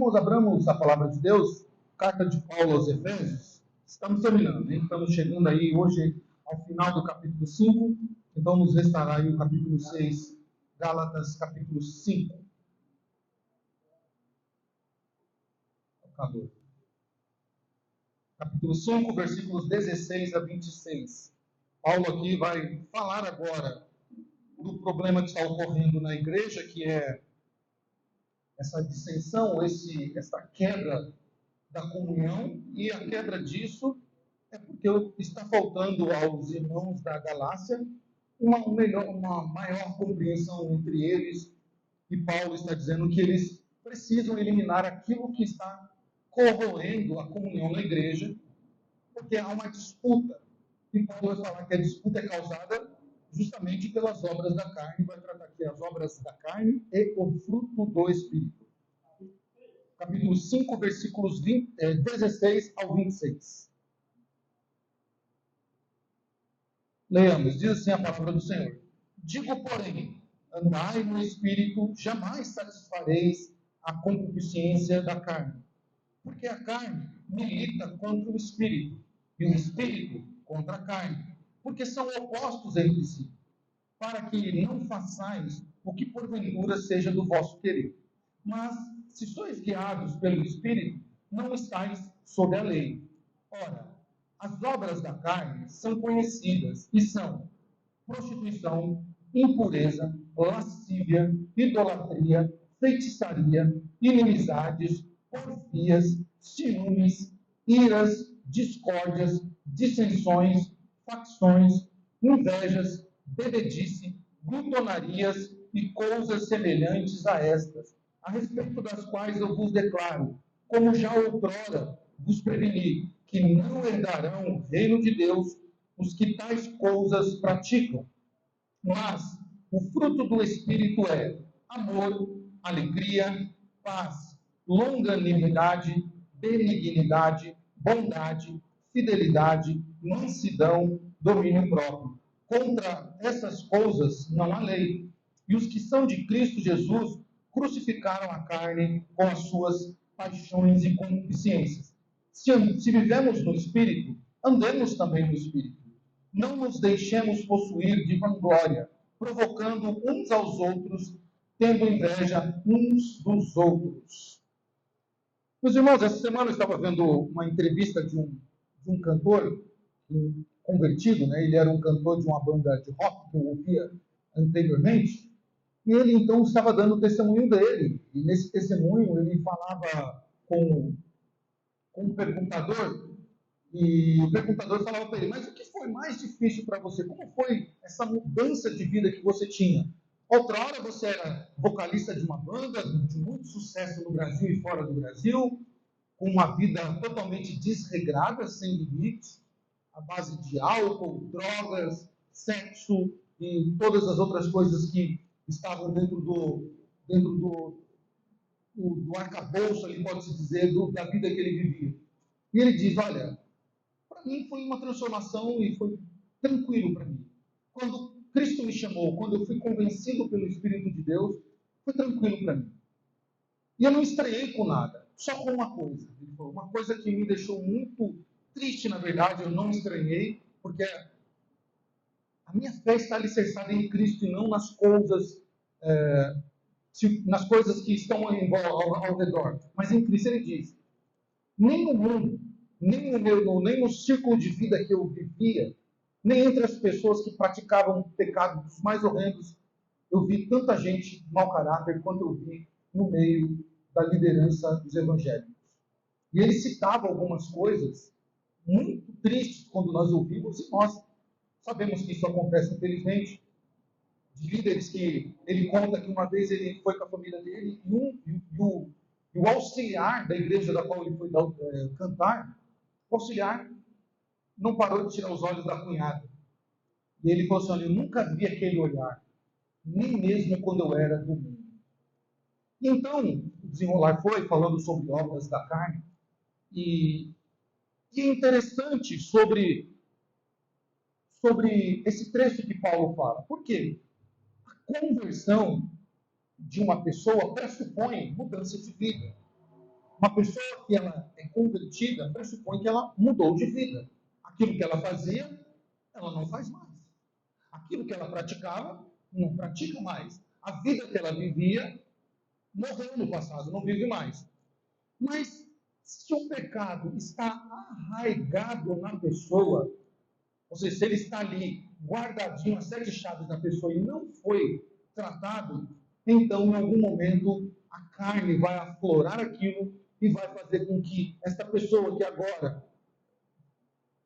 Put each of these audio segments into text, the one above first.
Irmãos, abramos a palavra de Deus, carta de Paulo aos Efésios. Estamos terminando, hein? Estamos chegando aí hoje ao final do capítulo 5, então nos restará aí o capítulo 6, Gálatas capítulo 5. Capítulo 5, versículos 16 a 26. Paulo aqui vai falar agora do problema que está ocorrendo na igreja, que é essa dissensão, essa quebra da comunhão, e a quebra disso é porque está faltando aos irmãos da Galácia uma maior compreensão entre eles, e Paulo está dizendo que eles precisam eliminar aquilo que está corroendo a comunhão na igreja, porque há uma disputa, e Paulo vai falar que a disputa é causada justamente pelas obras da carne, vai tratar aqui as obras da carne e o fruto do Espírito. Capítulo 5, versículos 16 ao 26. Leamos, diz assim a palavra do Senhor. Digo, porém, andai no Espírito, jamais satisfareis a concupiscência da carne. Porque a carne milita contra o Espírito, e o Espírito contra a carne, porque são opostos entre si, para que não façais o que porventura seja do vosso querer. Mas, se sois guiados pelo Espírito, não estáis sob a lei. Ora, as obras da carne são conhecidas e são prostituição, impureza, lascívia, idolatria, feitiçaria, inimizades, porfias, ciúmes, iras, discórdias, dissensões, facções, invejas, bebedice, glutonarias e coisas semelhantes a estas, a respeito das quais eu vos declaro, como já outrora vos preveni, que não herdarão o reino de Deus os que tais coisas praticam. Mas o fruto do Espírito é amor, alegria, paz, longanimidade, benignidade, bondade, fidelidade, mansidão, domínio próprio. Contra essas coisas não há lei. E os que são de Cristo Jesus crucificaram a carne com as suas paixões e concupiscências. Se vivemos no Espírito, andemos também no Espírito. Não nos deixemos possuir de vanglória, provocando uns aos outros, tendo inveja uns dos outros. Meus irmãos, essa semana eu estava vendo uma entrevista de um cantor, um convertido, né? Ele era um cantor de uma banda de rock que eu ouvia anteriormente, e ele então estava dando o testemunho dele, e nesse testemunho ele falava com um perguntador, e o perguntador falava para ele, mas o que foi mais difícil para você? Como foi essa mudança de vida que você tinha? Outra hora você era vocalista de uma banda de muito sucesso no Brasil e fora do Brasil, com uma vida totalmente desregrada, sem limites, à base de álcool, drogas, sexo e todas as outras coisas que estavam dentro do arcabouço, ali pode-se dizer, da vida que ele vivia. E ele diz, olha, para mim foi uma transformação e foi tranquilo para mim. Quando Cristo me chamou, quando eu fui convencido pelo Espírito de Deus, foi tranquilo para mim. E eu não estranhei com nada, só com uma coisa. Ele falou, uma coisa que me deixou muito triste, na verdade, eu não estranhei, porque a minha fé está alicerçada em Cristo e não nas coisas que estão ao redor. Mas em Cristo ele diz, nem no mundo, nem no círculo de vida que eu vivia, nem entre as pessoas que praticavam pecados mais horrendos, eu vi tanta gente mau caráter quanto eu vi no meio da liderança dos evangélicos. E ele citava algumas coisas muito tristes quando nós ouvimos, e nós sabemos que isso acontece, infelizmente, de líderes que ele conta que uma vez ele foi com a família dele e o auxiliar da igreja da qual ele foi cantar, o auxiliar não parou de tirar os olhos da cunhada. E ele falou assim, olha, eu nunca vi aquele olhar, nem mesmo quando eu era do mundo. E então, o desenrolar foi falando sobre obras da carne, e é interessante sobre esse trecho que Paulo fala. Por quê? A conversão de uma pessoa pressupõe mudança de vida. Uma pessoa que ela é convertida pressupõe que ela mudou de vida. Aquilo que ela fazia, ela não faz mais. Aquilo que ela praticava, não pratica mais. A vida que ela vivia, morreu no passado, não vive mais. Mas se o pecado está arraigado na pessoa, ou seja, se ele está ali guardadinho, as 7 chaves da pessoa e não foi tratado, então em algum momento a carne vai aflorar aquilo e vai fazer com que esta pessoa que agora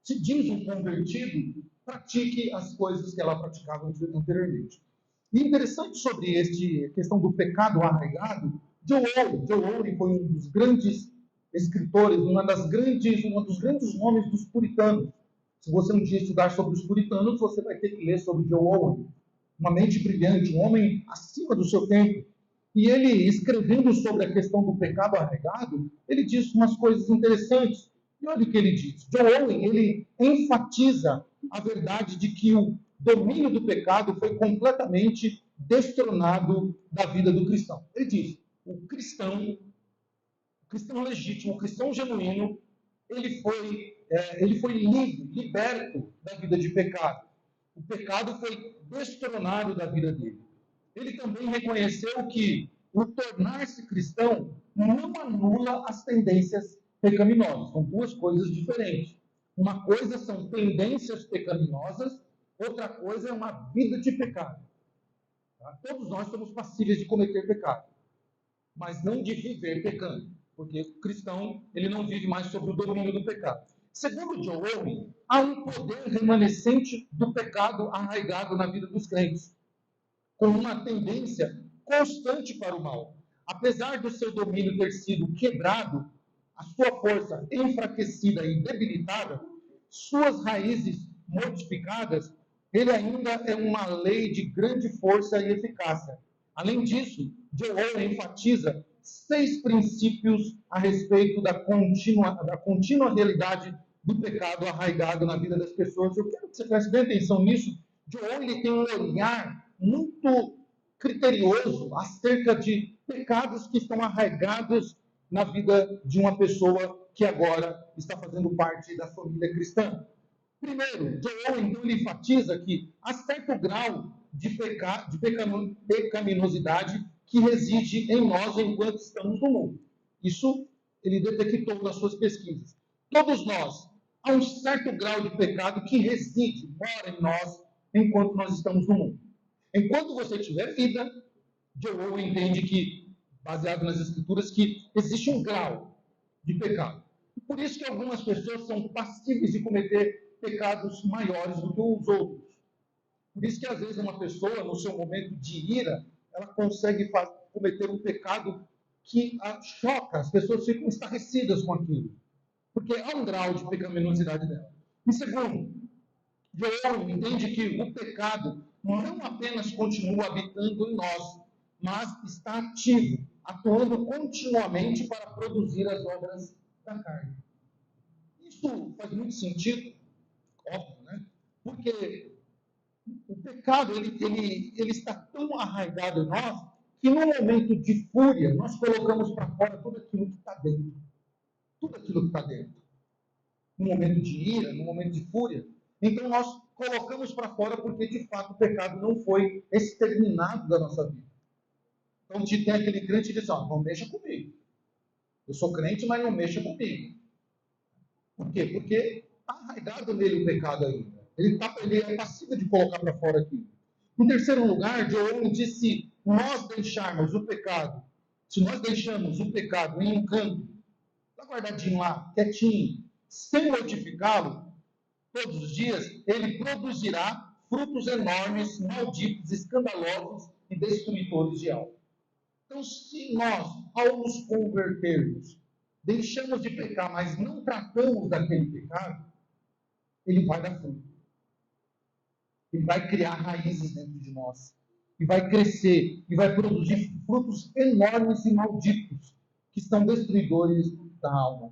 se diz um convertido, pratique as coisas que ela praticava anteriormente. E interessante sobre esta questão do pecado arraigado, John Owen foi um dos grandes escritores, um dos grandes nomes dos puritanos. Se você um dia estudar sobre os puritanos, você vai ter que ler sobre John Owen. Uma mente brilhante, um homem acima do seu tempo. E ele, escrevendo sobre a questão do pecado arraigado, ele diz umas coisas interessantes. E olha o que ele diz. John Owen, ele enfatiza a verdade de que o domínio do pecado foi completamente destronado da vida do cristão. Ele diz, o cristão legítimo, o cristão genuíno, ele foi livre, liberto da vida de pecado. O pecado foi destronado da vida dele. Ele também reconheceu que o tornar-se cristão não anula as tendências pecaminosas. São duas coisas diferentes. Uma coisa são tendências pecaminosas, outra coisa é uma vida de pecado. Tá? Todos nós somos passíveis de cometer pecado, mas não de viver pecando, porque o cristão ele não vive mais sob o domínio do pecado. Segundo John Owen, há um poder remanescente do pecado arraigado na vida dos crentes, com uma tendência constante para o mal. Apesar do seu domínio ter sido quebrado, a sua força enfraquecida e debilitada, suas raízes modificadas, ele ainda é uma lei de grande força e eficácia. Além disso, John Owen enfatiza 6 princípios a respeito da contínua realidade do pecado arraigado na vida das pessoas. Eu quero que você preste bem atenção nisso. John Owen tem um olhar muito criterioso acerca de pecados que estão arraigados na vida de uma pessoa que agora está fazendo parte da família cristã. Primeiro, John Owen então, ele enfatiza que há certo grau de pecaminosidade que reside em nós enquanto estamos no mundo. Isso ele detectou nas suas pesquisas. Todos nós, há um certo grau de pecado que reside, mora em nós enquanto nós estamos no mundo. Enquanto você tiver vida, John Owen entende que, baseado nas escrituras, que existe um grau de pecado. Por isso que algumas pessoas são passíveis de cometer pecados maiores do que os outros. Por isso que, às vezes, uma pessoa, no seu momento de ira, ela consegue cometer um pecado que a choca, as pessoas ficam estarrecidas com aquilo. Porque há um grau de pecaminosidade dela. E segundo, John Owen entende que o pecado não apenas continua habitando em nós, mas está ativo, atuando continuamente para produzir as obras da carne. Isso faz muito sentido, óbvio, né? Porque o pecado ele está tão arraigado em nós que no momento de fúria nós colocamos para fora tudo aquilo que está dentro. Tudo aquilo que está dentro. No momento de ira, no momento de fúria. Então nós colocamos para fora porque de fato o pecado não foi exterminado da nossa vida. Então tem aquele crente que diz, não mexa comigo. Eu sou crente, mas não mexa comigo. Por quê? Porque está arraigado nele o pecado ainda. Ele é passível de colocar para fora aqui. Em terceiro lugar, John Owen diz, se nós deixarmos o pecado, se nós deixamos o pecado em um canto, está guardadinho lá, quietinho, sem mortificá-lo, todos os dias, ele produzirá frutos enormes, malditos, escandalosos e destruidores de alma. Então, se nós, ao nos convertermos, deixamos de pecar, mas não tratamos daquele pecado, ele vai dar fruto. Ele vai criar raízes dentro de nós. E vai crescer. E vai produzir frutos enormes e malditos, que são destruidores da alma.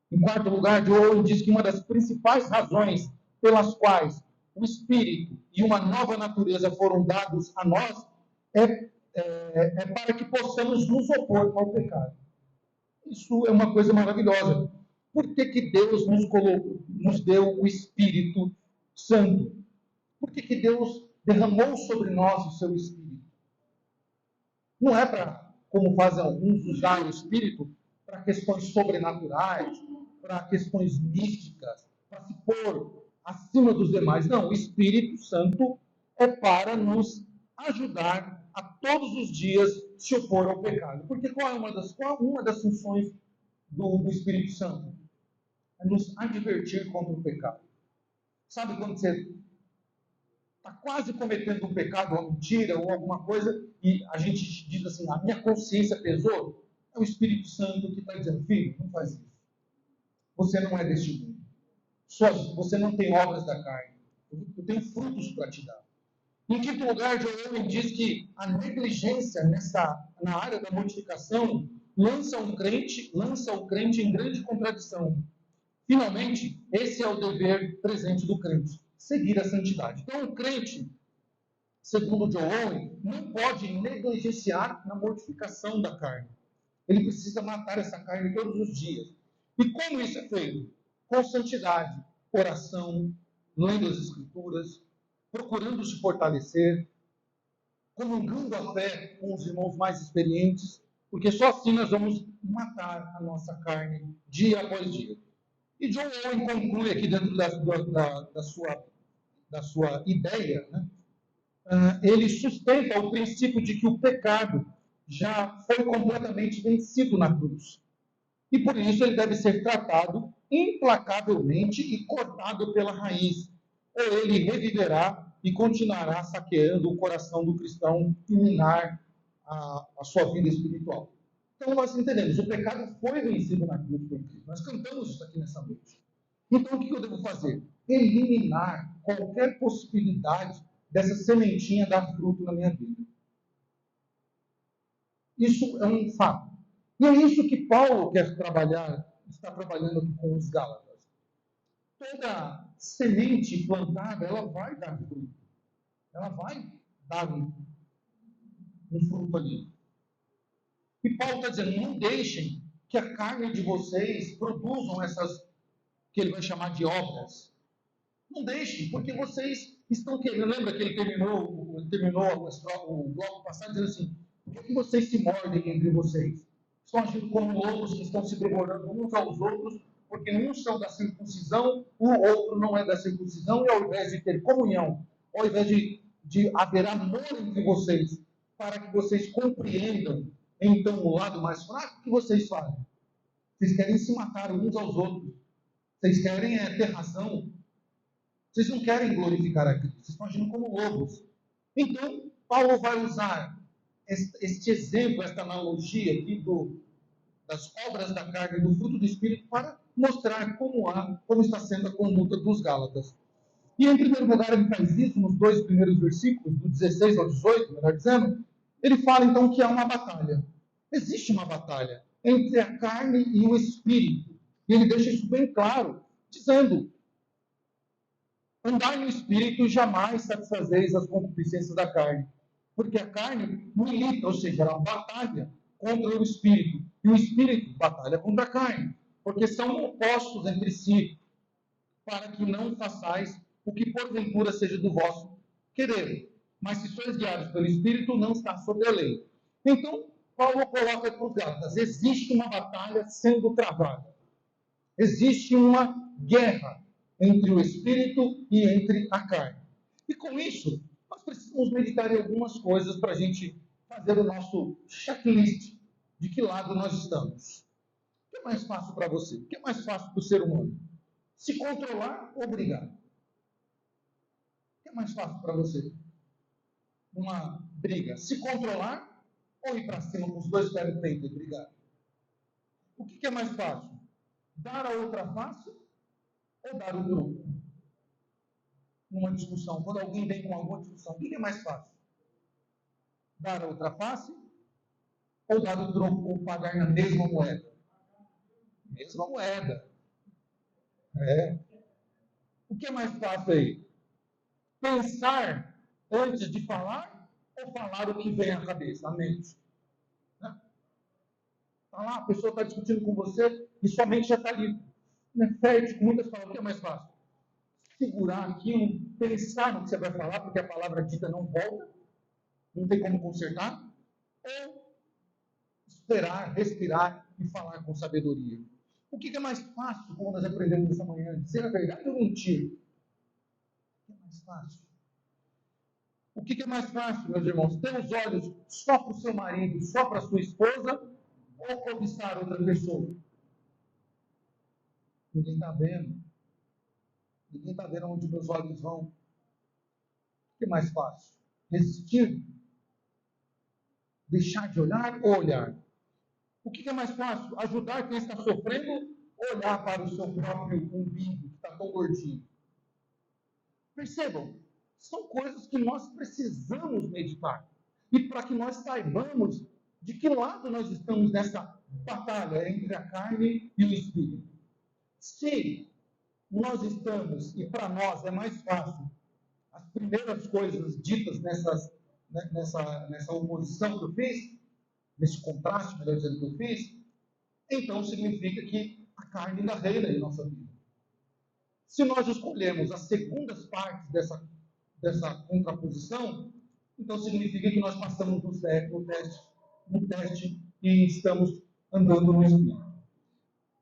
Em quarto lugar, John Owen diz que uma das principais razões pelas quais o Espírito e uma nova natureza foram dados a nós é para que possamos nos opor ao pecado. Isso é uma coisa maravilhosa. Por que, que Deus nos deu o Espírito Santo? Por que, que Deus derramou sobre nós o seu Espírito? Não é para, como fazem alguns, usar o Espírito para questões sobrenaturais, para questões místicas, para se pôr acima dos demais. Não, o Espírito Santo é para nos ajudar a todos os dias se opor ao pecado. Porque qual é uma das funções do Espírito Santo? É nos advertir contra o pecado. Sabe quando você está quase cometendo um pecado, uma mentira ou alguma coisa, e a gente diz assim, a minha consciência pesou? É o Espírito Santo que está dizendo, filho, não faz isso. Você não é deste mundo. Você não tem obras da carne. Eu tenho frutos para te dar. Em quinto lugar, John Owen diz que a negligência na área da mortificação lança o crente em grande contradição. Finalmente, esse é o dever presente do crente, seguir a santidade. Então, o crente, segundo John Owen, não pode negligenciar na mortificação da carne. Ele precisa matar essa carne todos os dias. E como isso é feito? Com santidade, oração, lendo as Escrituras, procurando se fortalecer, comungando a fé com os irmãos mais experientes, porque só assim nós vamos matar a nossa carne dia após dia. E John Owen conclui aqui dentro da sua ideia, né? Ele sustenta o princípio de que o pecado já foi completamente vencido na cruz. E por isso ele deve ser tratado implacavelmente e cortado pela raiz. Ou ele reviverá e continuará saqueando o coração do cristão e minar a sua vida espiritual. Então nós entendemos, o pecado foi vencido na cruz por Cristo. Nós cantamos isso aqui nessa noite. Então o que eu devo fazer? Eliminar qualquer possibilidade dessa sementinha dar fruto na minha vida. Isso é um fato. E é isso que Paulo está trabalhando aqui com os Gálatas. Toda semente plantada, ela vai dar fruto. Ela vai dar um fruto ali. E Paulo está dizendo, não deixem que a carne de vocês produzam essas, que ele vai chamar de obras. Não deixem, porque vocês estão querendo. Lembra que ele terminou o bloco passado dizendo assim, por que vocês se mordem entre vocês? Estão agindo como lobos que estão se devorando uns aos outros, porque uns são da circuncisão, o outro não é da circuncisão, e ao invés de ter comunhão, ao invés de haver amor entre vocês, para que vocês compreendam, então, o lado mais fraco, o que vocês fazem? Vocês querem se matar uns aos outros. Vocês querem ter razão. Vocês não querem glorificar a Cristo. Vocês estão agindo como lobos. Então, Paulo vai usar este exemplo, esta analogia aqui das obras da carne e do fruto do Espírito para mostrar como está sendo a conduta dos Gálatas. E, em primeiro lugar, ele faz isso nos dois primeiros versículos, do 16 ao 18, melhor dizendo. Ele fala, então, que há uma batalha. Existe uma batalha entre a carne e o Espírito. E ele deixa isso bem claro, dizendo, andai no Espírito e jamais satisfazeis as concupiscências da carne. Porque a carne milita, ou seja, ela batalha contra o Espírito. E o Espírito batalha contra a carne. Porque são opostos entre si, para que não façais o que porventura seja do vosso querer. Mas se sois guiados pelo Espírito, não está sob a lei. Então, Paulo coloca para os Gálatas, existe uma batalha sendo travada. Existe uma guerra entre o Espírito e entre a carne. E com isso, nós precisamos meditar em algumas coisas para a gente fazer o nosso checklist de que lado nós estamos. O que é mais fácil para você? O que é mais fácil para o ser humano? Se controlar ou brigar? O que é mais fácil para você? Uma briga. Se controlar ou ir para cima com os dois pés no peito e brigar? O que é mais fácil? Dar a outra face ou dar o troco? Numa discussão, quando alguém vem com alguma discussão, o que é mais fácil? Dar a outra face ou dar o troco ou pagar na mesma moeda? Mesma moeda. O que é mais fácil aí? Pensar antes de falar ou falar o que vem à cabeça, à mente? Está lá, a pessoa está discutindo com você e sua mente já está ali, né, fértil, com muitas palavras. O que é mais fácil? Segurar aquilo, pensar no que você vai falar, porque a palavra dita não volta, não tem como consertar, ou esperar, respirar e falar com sabedoria. O que é mais fácil, como nós aprendemos essa manhã? Dizer a verdade ou mentir? O que é mais fácil? O que é mais fácil, meus irmãos? Ter os olhos só para o seu marido, só para a sua esposa, ou cobiçar outra pessoa? Ninguém está vendo. Ninguém está vendo onde meus olhos vão. O que é mais fácil? Resistir? Deixar de olhar ou olhar? O que é mais fácil? Ajudar quem está sofrendo ou olhar para o seu próprio umbigo, que está tão gordinho? Percebam, são coisas que nós precisamos meditar. E para que nós saibamos de que lado nós estamos nessa batalha entre a carne e o espírito. Se nós estamos, e para nós é mais fácil, as primeiras coisas ditas nessa oposição que eu fiz, nesse contraste, melhor dizendo, que eu fiz, então significa que a carne ainda reina em nossa vida. Se nós escolhemos as segundas partes dessa contraposição, então significa que nós passamos no teste e estamos andando no espírito.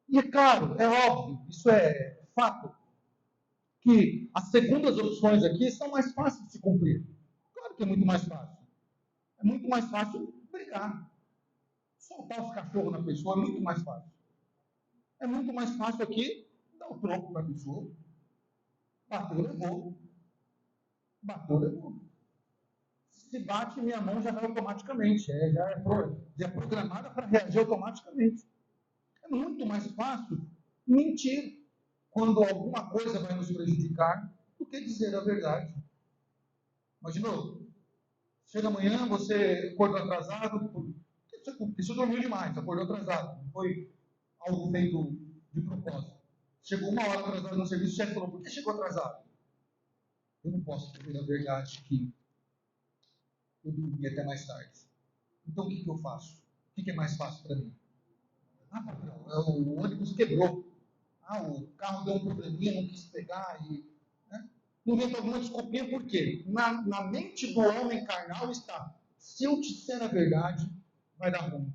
E é claro, é óbvio, isso é fato, que as segundas opções aqui são mais fáceis de se cumprir. Claro que é muito mais fácil. É muito mais fácil brigar. Soltar os cachorros na pessoa é muito mais fácil. É muito mais fácil aqui dar o troco para a pessoa. Bateu, levou. Bateu, levou. Se bate, minha mão já vai automaticamente. Já é programada para reagir automaticamente. É muito mais fácil mentir quando alguma coisa vai nos prejudicar do que dizer a verdade. Imaginou? Chega amanhã, você acordou atrasado, porque você dormiu demais, acordou atrasado. Não foi algo feito de propósito. Chegou uma hora atrasado no serviço, o chefe falou, por que chegou atrasado? Eu não posso dizer a verdade que eu dormi até mais tarde. Então o que eu faço? O que é mais fácil para mim? Ah, patrão, o ônibus quebrou. Ah, o carro deu um probleminha, não quis pegar. Né? Inventa alguma desculpinha, por quê? Na mente do homem carnal está, se eu disser a verdade, vai dar ruim.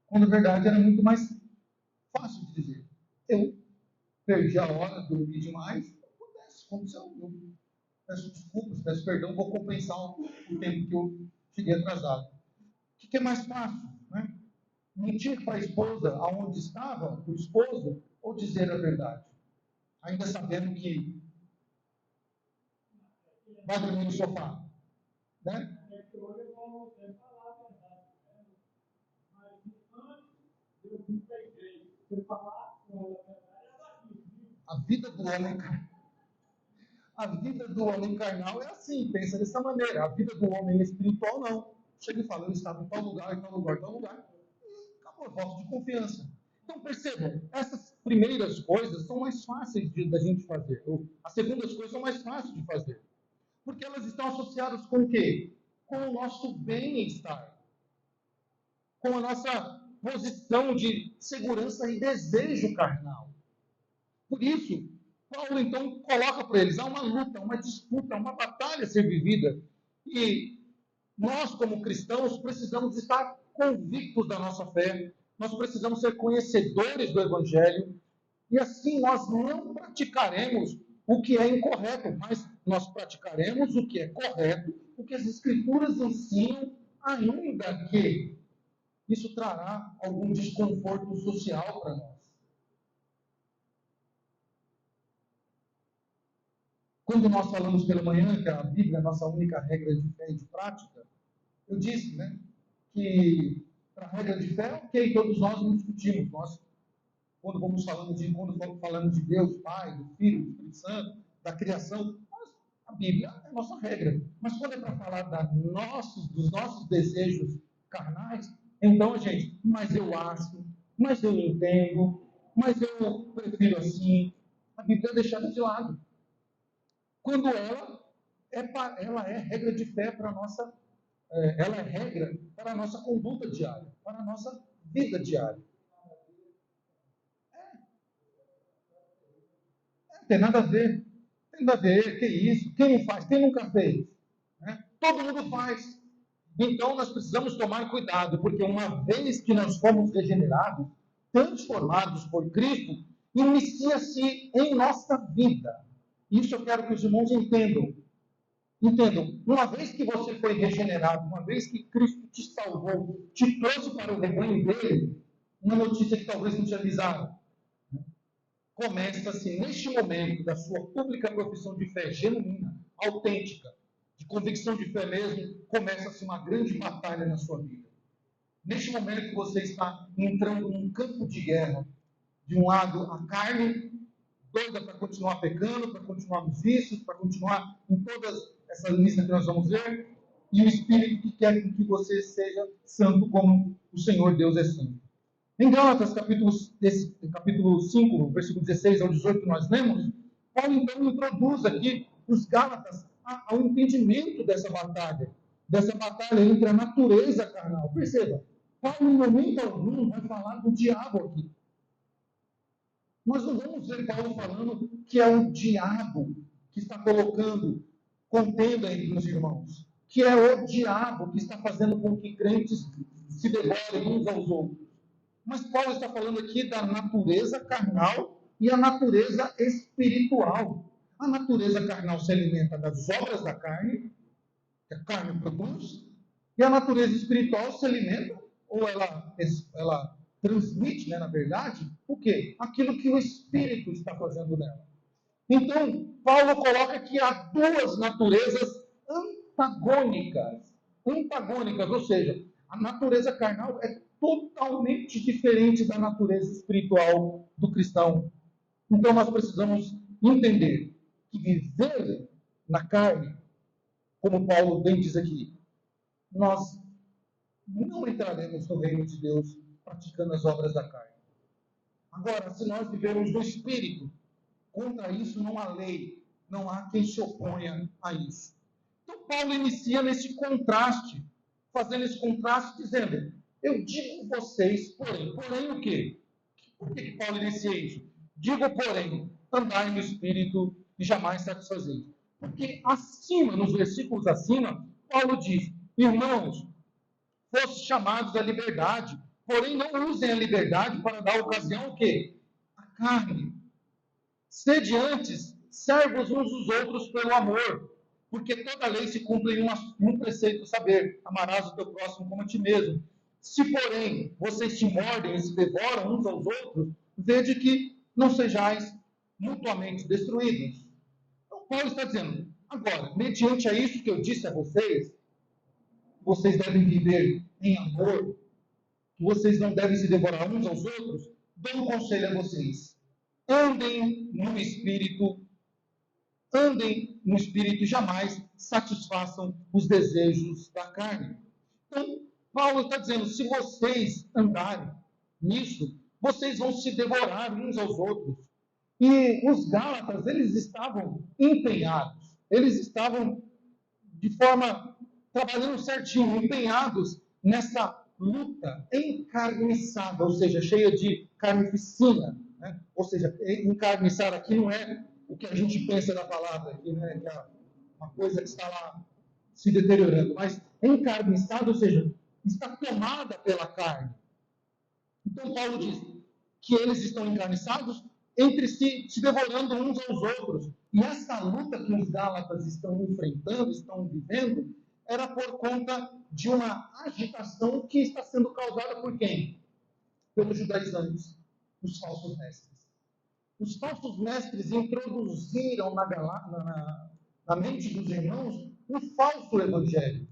Quando a verdade era muito mais fácil de dizer. Eu perdi a hora, dormi demais, aconteceu. Eu peço desculpas, peço perdão, vou compensar o tempo que eu cheguei atrasado. O que é mais fácil? Né? Mentir para a esposa aonde estava o esposo ou dizer a verdade? Ainda sabendo que vai dormir no sofá. Né? A vida do homem A vida do homem carnal é assim, pensa dessa maneira. A vida do homem espiritual não. Chega e fala, eu estava em tal lugar, tal lugar, tal lugar. E acabou, voto de confiança. Então percebam, essas primeiras coisas são mais fáceis da gente fazer. As segundas coisas são mais fáceis de fazer. Porque elas estão associadas com o quê? Com o nosso bem-estar. Com a nossa posição de segurança e desejo carnal. Por isso, Paulo então coloca para eles, há uma luta, uma disputa, uma batalha a ser vivida. E nós, como cristãos, precisamos estar convictos da nossa fé, nós precisamos ser conhecedores do Evangelho, e assim nós não praticaremos o que é incorreto, mas nós praticaremos o que é correto, o que as Escrituras ensinam, ainda que isso trará algum desconforto social para nós. Quando nós falamos pela manhã que a Bíblia é a nossa única regra de fé e de prática, eu disse, né, que para a regra de fé, ok, todos nós não discutimos. Nós, quando falamos de Deus, Pai, do Filho, do Espírito Santo, da criação, a Bíblia é a nossa regra. Mas quando é para falar dos nossos desejos carnais, então, gente, mas eu acho, mas eu entendo, mas eu prefiro assim, a Bíblia é deixada de lado. Quando ela é regra de fé para a nossa, ela é regra para a nossa conduta diária, para a nossa vida diária. Não tem nada a ver. Tem nada a ver. Que isso? Quem não faz? Quem nunca fez? Né? Todo mundo faz. Então nós precisamos tomar cuidado, porque uma vez que nós fomos regenerados, transformados por Cristo, inicia-se em nossa vida. Isso eu quero que os irmãos entendam. Entendam, uma vez que você foi regenerado, uma vez que Cristo te salvou, te trouxe para o rebanho dele, uma notícia que talvez não te avisaram. Começa-se neste momento da sua pública profissão de fé genuína, autêntica, de convicção de fé mesmo, começa-se uma grande batalha na sua vida. Neste momento que você está entrando num campo de guerra, de um lado a carne, doida para continuar pecando, para continuar nos vícios, para continuar em todas essa lista que nós vamos ver, e o Espírito que quer que você seja santo como o Senhor Deus é santo. Em Gálatas, capítulo 5, versículo 16 ao 18 que nós lemos, Paulo então introduz aqui os Gálatas ao entendimento dessa batalha entre a natureza carnal. Perceba, Paulo em momento algum vai falar do diabo aqui. Nós não vamos ver Paulo falando que é o diabo que está colocando contenda entre os irmãos, que é o diabo que está fazendo com que crentes se devorem uns aos outros. Mas Paulo está falando aqui da natureza carnal e a natureza espiritual. A natureza carnal se alimenta das obras da carne, que a carne produz, e a natureza espiritual se alimenta, ou ela transmite, na verdade, o quê? Aquilo que o Espírito está fazendo nela. Então, Paulo coloca que há duas naturezas antagônicas, ou seja, a natureza carnal é totalmente diferente da natureza espiritual do cristão. Então, nós precisamos entender que viver na carne, como Paulo bem diz aqui, nós não entraremos no reino de Deus praticando as obras da carne. Agora, se nós vivermos no Espírito, contra isso não há lei, não há quem se oponha a isso. Então, Paulo inicia nesse contraste, fazendo esse contraste, dizendo: eu digo vocês, porém o quê? Por que Paulo inicia isso? Digo, porém, andai no Espírito e jamais satisfazeis. Porque acima, nos versículos acima, Paulo diz: irmãos, fostes chamados à liberdade, porém não usem a liberdade para dar ocasião ao quê? A carne. Sede antes servos uns dos outros pelo amor, porque toda lei se cumpre em um preceito, saber: amarás o teu próximo como a ti mesmo. Se, porém, vocês se mordem e se devoram uns aos outros, vede que não sejais mutuamente destruídos. Então, Paulo está dizendo: agora, mediante a isso que eu disse a vocês, vocês devem viver em amor, que vocês não devem se devorar uns aos outros, dou um conselho a vocês: andem no Espírito e jamais satisfaçam os desejos da carne. Então, Paulo está dizendo: se vocês andarem nisso, vocês vão se devorar uns aos outros. E os Gálatas, eles estavam empenhados, eles estavam de forma, trabalhando certinho, empenhados nessa luta encarniçada, ou seja, cheia de carnificina. Né? Ou seja, encarniçar aqui não é o que a gente pensa da palavra aqui, né? Que é uma coisa que está lá se deteriorando, mas encarniçada, ou seja, está tomada pela carne. Então Paulo diz que eles estão encarniçados entre si, se devorando uns aos outros. E essa luta que os Gálatas estão enfrentando, estão vivendo, era por conta de uma agitação que está sendo causada por quem? Pelos judaizantes, os falsos mestres. Os falsos mestres introduziram na mente dos irmãos um falso evangelho.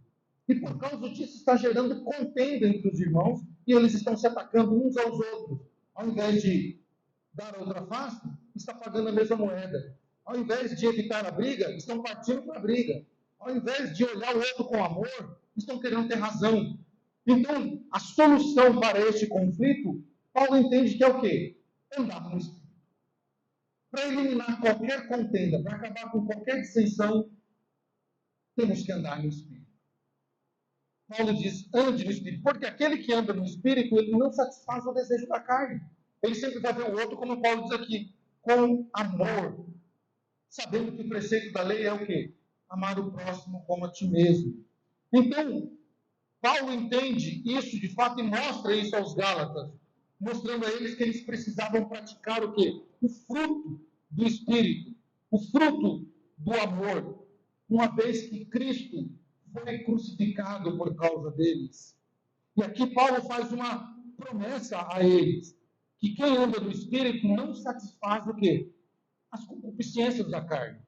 E por causa disso está gerando contenda entre os irmãos e eles estão se atacando uns aos outros. Ao invés de dar a outra face, está pagando a mesma moeda. Ao invés de evitar a briga, estão partindo para a briga. Ao invés de olhar o outro com amor, estão querendo ter razão. Então, a solução para este conflito, Paulo entende que é o quê? Andar no Espírito. Para eliminar qualquer contenda, para acabar com qualquer dissensão, temos que andar no Espírito. Paulo diz, ande no Espírito, porque aquele que anda no Espírito, ele não satisfaz o desejo da carne. Ele sempre vai ver o outro, como Paulo diz aqui, com amor, sabendo que o preceito da lei é o quê? Amar o próximo como a ti mesmo. Então, Paulo entende isso de fato e mostra isso aos Gálatas, mostrando a eles que eles precisavam praticar o quê? O fruto do Espírito, o fruto do amor, uma vez que Cristo foi crucificado por causa deles. E aqui Paulo faz uma promessa a eles, que quem anda no Espírito não satisfaz o quê? As concupiscências da carne.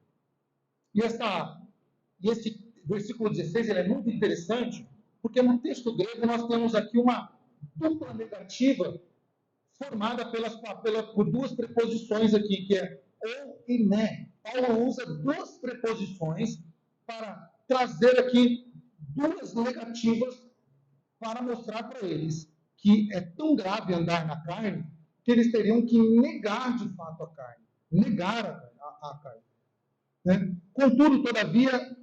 E esse versículo 16 ele é muito interessante, porque no texto grego nós temos aqui uma dupla negativa formada por duas preposições aqui, que é ou e né. Paulo usa duas preposições para trazer aqui duas negativas para mostrar para eles que é tão grave andar na carne que eles teriam que negar de fato a carne, negar a carne. Né? Contudo, todavia,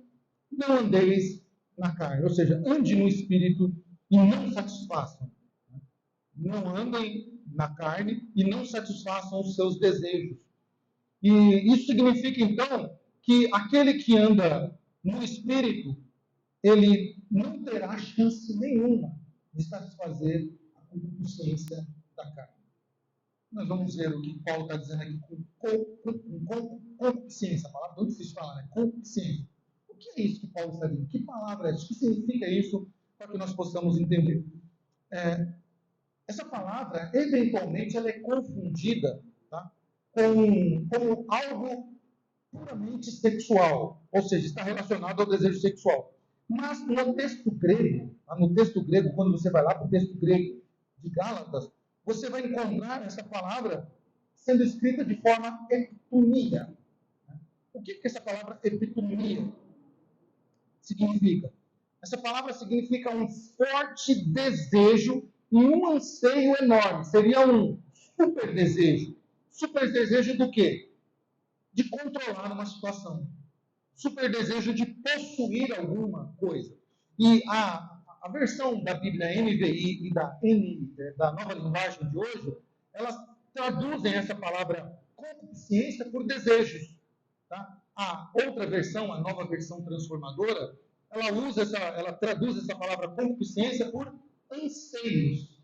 não andeis na carne, ou seja, ande no Espírito e não satisfaçam. Não andem na carne e não satisfaçam os seus desejos. E isso significa, então, que aquele que anda no Espírito, ele não terá chance nenhuma de satisfazer a concupiscência da carne. Nós vamos ver o que Paulo está dizendo aqui com concupiscência. A palavra é muito difícil de falar, né? Concupiscência. O que é isso que Paulo está dizendo? Que palavra é essa? O que significa isso para que nós possamos entender? Essa palavra, eventualmente, ela é confundida, tá? com algo puramente sexual, ou seja, está relacionado ao desejo sexual. Mas no texto grego, quando você vai lá para o texto grego de Gálatas, você vai encontrar essa palavra sendo escrita de forma epitomia. O que essa palavra epitomia significa? Essa palavra significa um forte desejo e um anseio enorme. Seria um super desejo. Super desejo do quê? De controlar uma situação. Super desejo de possuir alguma coisa. E a versão da Bíblia NVI e da Nova Linguagem de hoje, elas traduzem essa palavra concupiscência por desejos. Tá? A outra versão, a Nova Versão Transformadora, ela traduz essa palavra concupiscência por anseios.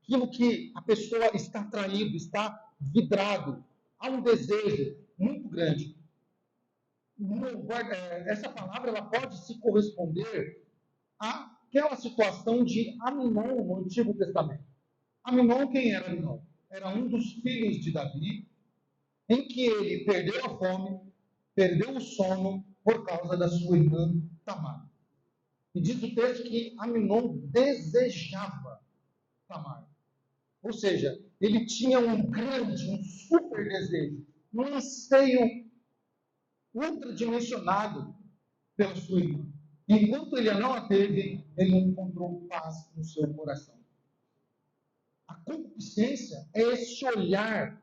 Aquilo que a pessoa está atraído, está vidrado. Há um desejo muito grande. Essa palavra ela pode se corresponder àquela situação de Aminon no Antigo Testamento. Aminon, quem era Aminon? Era um dos filhos de Davi, em que ele perdeu a fome, perdeu o sono por causa da sua irmã Tamar. E diz o texto que Aminon desejava Tamar. Ou seja, ele tinha um super desejo, um anseio ultradimensionado pela sua irmã. Enquanto ele não a teve, ele não encontrou paz no seu coração. A concupiscência é esse olhar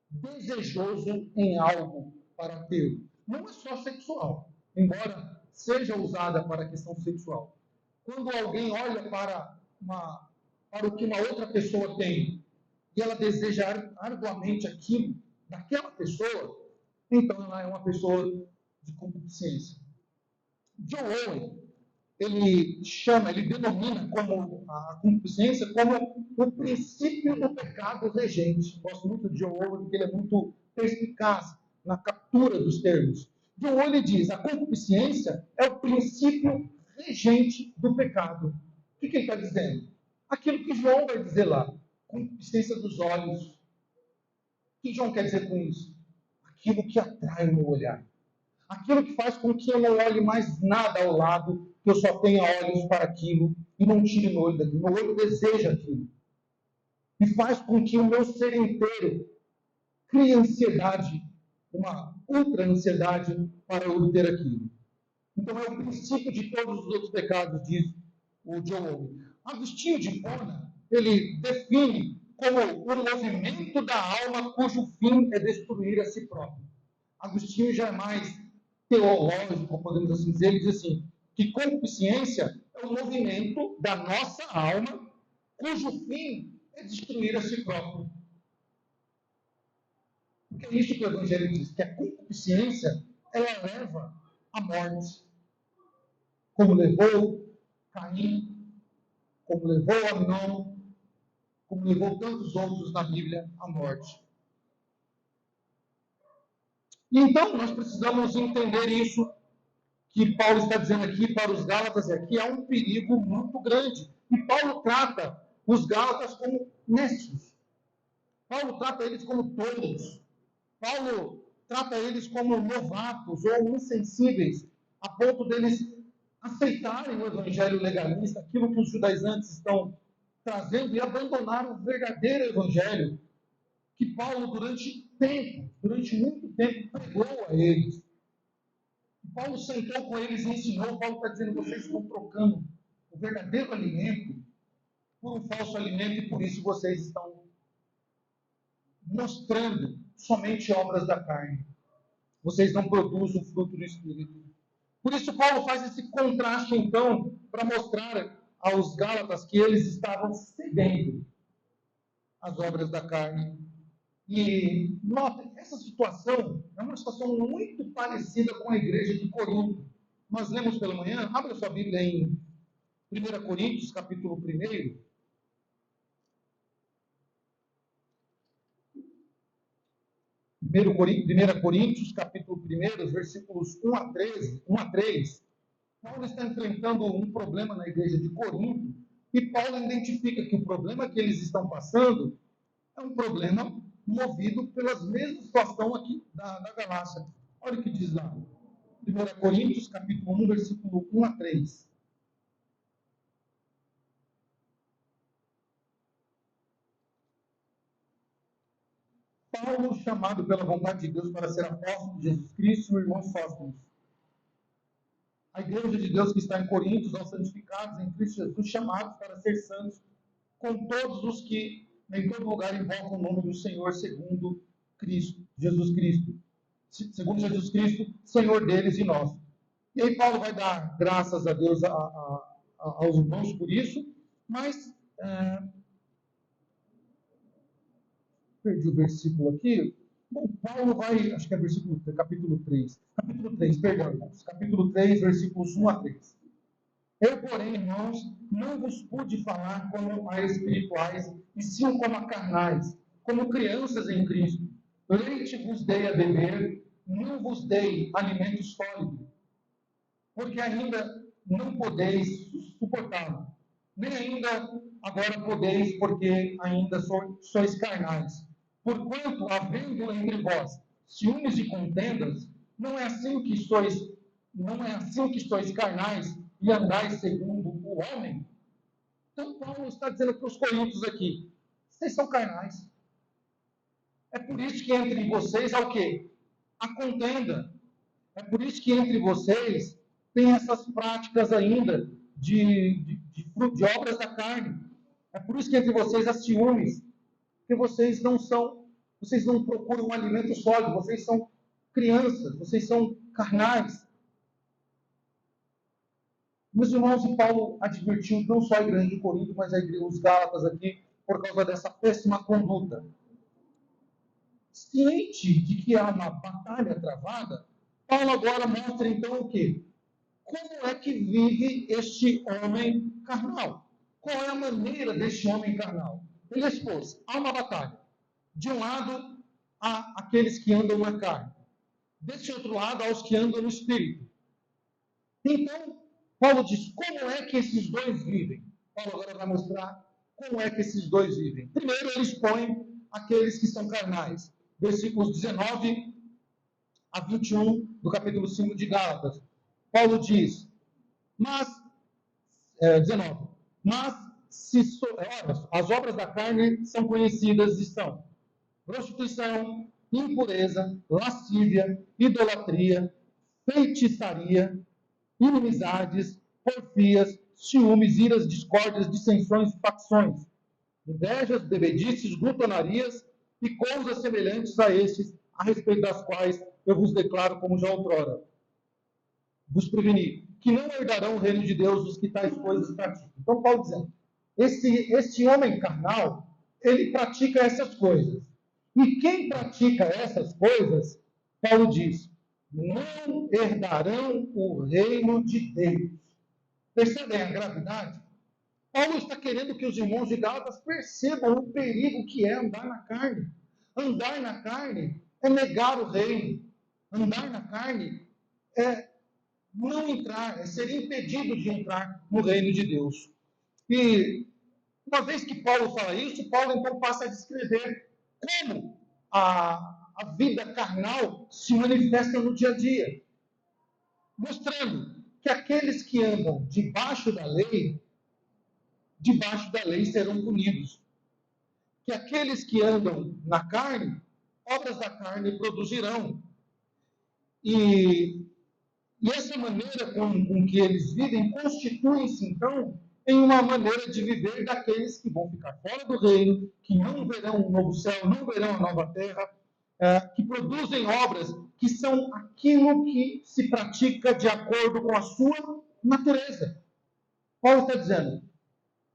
desejoso em algo para ter. Não é só sexual, embora seja usada para a questão sexual. Quando alguém olha para o que uma outra pessoa tem e ela deseja arduamente aquilo daquela pessoa, então ela é uma pessoa de concupiscência. John Owen, ele denomina como a concupiscência como o princípio do pecado regente. Gosto muito de John Owen, porque ele é muito perspicaz na captura dos termos. John Owen diz, a concupiscência é o princípio regente do pecado. O que ele está dizendo? Aquilo que João vai dizer lá, concupiscência dos olhos. O que João quer dizer com isso? Aquilo que atrai o meu olhar. Aquilo que faz com que eu não olhe mais nada ao lado, que eu só tenha olhos para aquilo e não tire meu olho daquilo. Meu olho deseja aquilo. E faz com que o meu ser inteiro crie ansiedade, uma ultra ansiedade para eu obter aquilo. Então é o princípio de todos os outros pecados, diz o John Owen. Agostinho de Hipona, ele define como o movimento da alma cujo fim é destruir a si próprio. Agostinho já é mais teológico, podemos assim dizer, ele diz assim, que concupiscência é é o movimento da nossa alma, cujo fim é destruir a si próprio. Porque é isso que o Evangelho diz, que a concupiscência, ela leva à morte. Como levou Caim, como levou Amnon, como levou tantos outros na Bíblia à morte. E então, nós precisamos entender isso que Paulo está dizendo aqui para os Gálatas, é que há um perigo muito grande. E Paulo trata os Gálatas como necios. Paulo trata eles como tolos. Paulo trata eles como novatos ou insensíveis, a ponto deles aceitarem o evangelho legalista, aquilo que os judaizantes estão trazendo, e abandonar o verdadeiro evangelho que Paulo, durante muito tempo, pregou a eles. Paulo sentou com eles e ensinou. Paulo está dizendo: vocês estão trocando o verdadeiro alimento por um falso alimento, e por isso vocês estão mostrando somente obras da carne. Vocês não produzem o fruto do Espírito. Por isso Paulo faz esse contraste, então, para mostrar aos Gálatas que eles estavam cedendo às obras da carne. E notem, essa situação é uma situação muito parecida com a igreja de Corinto. Nós lemos pela manhã, abra sua Bíblia em 1 Coríntios, capítulo 1. 1 Coríntios, capítulo 1, versículos 1 a 3. Paulo está enfrentando um problema na igreja de Corinto, e Paulo identifica que o problema que eles estão passando é um problema movido pelas mesmas situações aqui da Galácia. Olha o que diz lá. 1 Coríntios, capítulo 1, versículo 1 a 3. Paulo, chamado pela vontade de Deus para ser apóstolo de Jesus Cristo, e o irmão Sóstenes. A igreja de Deus que está em Coríntios, aos santificados em Cristo Jesus, chamados para ser santos, com todos os que em todo lugar invocam o nome do Senhor, segundo Cristo, Jesus Cristo. Segundo Jesus Cristo, Senhor deles e nosso. E aí Paulo vai dar graças a Deus aos irmãos por isso, mas perdi o versículo aqui. Bom, Paulo vai, acho que é capítulo 3. Capítulo 3, perdão, irmãos. Capítulo 3, versículos 1 a 3. Eu, porém, irmãos, não vos pude falar como a espirituais, e sim como a carnais, como crianças em Cristo. Leite vos dei a beber, não vos dei alimento sólido, porque ainda não podeis suportá-lo, nem ainda agora podeis, porque ainda sois carnais. Porquanto, havendo entre vós ciúmes e contendas, não é assim que sois carnais e andais segundo o homem? Então Paulo está dizendo para os coríntios aqui: vocês são carnais. É por isso que entre vocês há o quê? A contenda. É por isso que entre vocês tem essas práticas ainda de obras da carne. É por isso que entre vocês há ciúmes. Porque vocês não procuram um alimento sólido, vocês são crianças, vocês são carnais. Meus irmãos, e Paulo advertiu não só a igreja de Corinto, mas os Gálatas aqui, por causa dessa péssima conduta. Ciente de que há uma batalha travada, Paulo agora mostra então o quê? Como é que vive este homem carnal? Qual é a maneira deste homem carnal? Ele expôs, há uma batalha. De um lado, há aqueles que andam na carne. Desse outro lado, há os que andam no espírito. Então, Paulo diz, como é que esses dois vivem? Paulo agora vai mostrar como é que esses dois vivem. Primeiro, ele expõe aqueles que são carnais. Versículos 19 a 21 do capítulo 5 de Gálatas. Paulo diz, 19, as obras da carne são conhecidas e são prostituição, impureza, lascívia, idolatria, feitiçaria, inimizades, porfias, ciúmes, iras, discórdias, dissensões e facções, invejas, bebedices, glutonarias e coisas semelhantes a estes, a respeito das quais eu vos declaro como já outrora. vos prevenir, que não herdarão o reino de Deus os que tais coisas praticam. Então, Paulo dizendo, este homem carnal, ele pratica essas coisas. E quem pratica essas coisas, Paulo diz, não herdarão o reino de Deus. Percebem a gravidade? Paulo está querendo que os irmãos de Gálatas percebam o perigo que é andar na carne. Andar na carne é negar o reino. Andar na carne é não entrar, é ser impedido de entrar no reino de Deus. E uma vez que Paulo fala isso, Paulo então passa a descrever como a vida carnal se manifesta no dia a dia, mostrando que aqueles que andam debaixo da lei serão punidos. Que aqueles que andam na carne, obras da carne produzirão. E essa maneira com que eles vivem constitui-se, então, em uma maneira de viver daqueles que vão ficar fora do reino, que não verão o novo céu, não verão a nova terra, que produzem obras que são aquilo que se pratica de acordo com a sua natureza. Paulo está dizendo,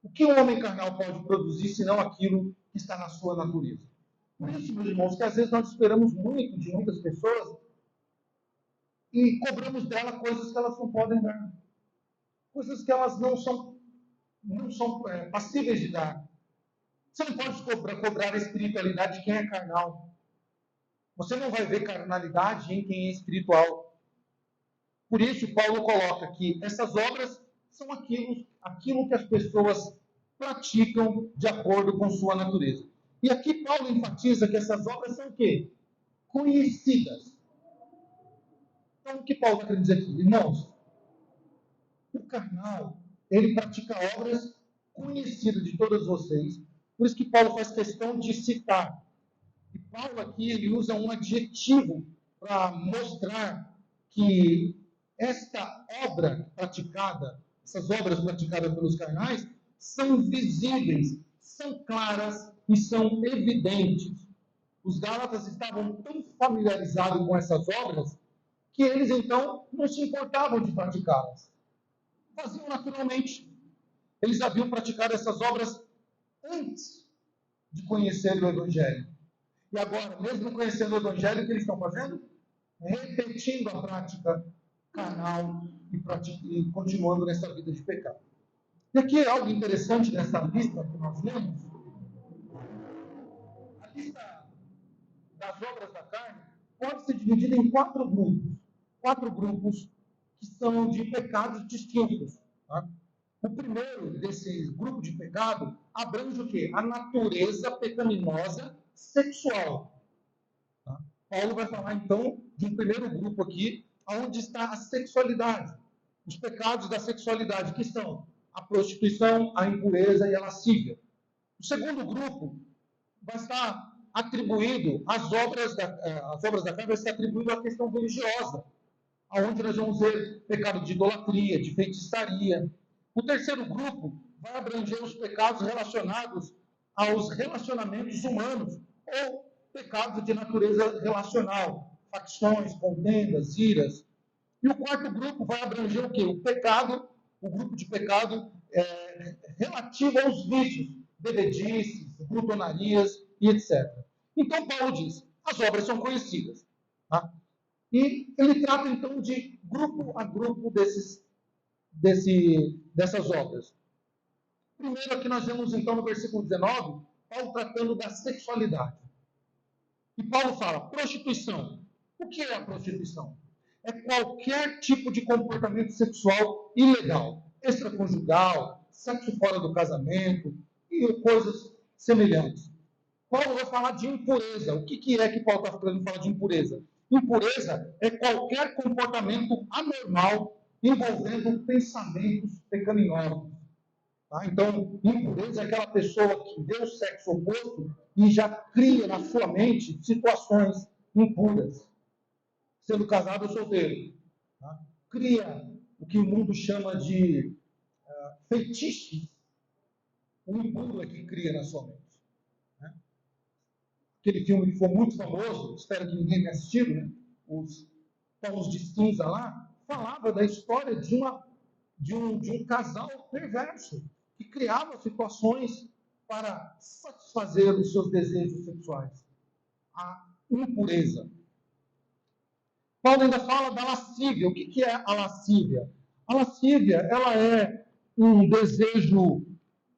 o que o homem carnal pode produzir, senão aquilo que está na sua natureza? Por isso, meus irmãos, que às vezes nós esperamos muito de muitas pessoas e cobramos dela coisas que elas não podem dar. Coisas que elas não são passíveis de dar. Você não pode cobrar a espiritualidade de quem é carnal. Você não vai ver carnalidade em quem é espiritual. Por isso, Paulo coloca que essas obras são aquilo que as pessoas praticam de acordo com sua natureza. E aqui Paulo enfatiza que essas obras são o quê? Conhecidas. Então, o que Paulo está querendo dizer aqui? Irmãos, o carnal, ele pratica obras conhecidas de todos vocês. Por isso que Paulo faz questão de citar. E Paulo aqui, ele usa um adjetivo para mostrar que esta obra praticada, essas obras praticadas pelos carnais, são visíveis, são claras e são evidentes. Os gálatas estavam tão familiarizados com essas obras que eles, então, não se importavam de praticá-las. Faziam naturalmente. Eles haviam praticado essas obras antes de conhecer o Evangelho. E agora, mesmo conhecendo o Evangelho, o que eles estão fazendo? Repetindo a prática carnal e continuando nessa vida de pecado. E aqui é algo interessante nessa lista que nós lemos. A lista das obras da carne pode ser dividida em 4 grupos. 4 grupos que são de pecados distintos. Tá? O primeiro desse grupo de pecado abrange o quê? A natureza pecaminosa sexual. Tá? Paulo vai falar, então, de um primeiro grupo aqui, onde está a sexualidade. Os pecados da sexualidade, que são a prostituição, a impureza e a lascívia. O segundo grupo vai estar atribuído às obras da carne, vai ser atribuído à questão religiosa, onde nós vamos ver pecado de idolatria, de feitiçaria. O terceiro grupo vai abranger os pecados relacionados aos relacionamentos humanos, ou pecados de natureza relacional, facções, contendas, iras. E o quarto grupo vai abranger o quê? O grupo de pecado relativo aos vícios, bebedices, glutonarias e etc. Então, Paulo diz, as obras são conhecidas. Tá? E ele trata, então, de grupo a grupo dessas obras. Primeiro, aqui nós vemos, então, no versículo 19, Paulo tratando da sexualidade. E Paulo fala, prostituição. O que é a prostituição? É qualquer tipo de comportamento sexual ilegal, extraconjugal, sexo fora do casamento e coisas semelhantes. Paulo vai falar de impureza. O que é que Paulo está querendo falar de impureza? Impureza é qualquer comportamento anormal envolvendo pensamentos pecaminosos. Tá? Então, impureza é aquela pessoa que vê o sexo oposto e já cria na sua mente situações impuras. Sendo casado ou solteiro. Tá? Cria o que o mundo chama de feitiços. O impuro é que cria na sua mente. Né? Aquele filme que foi muito famoso, espero que ninguém tenha assistido, né? Os tons de cinza lá, falava da história de um casal perverso que criava situações para satisfazer os seus desejos sexuais. A impureza. Paulo ainda fala da lascívia. O que é a lascívia? A lascívia, ela é um desejo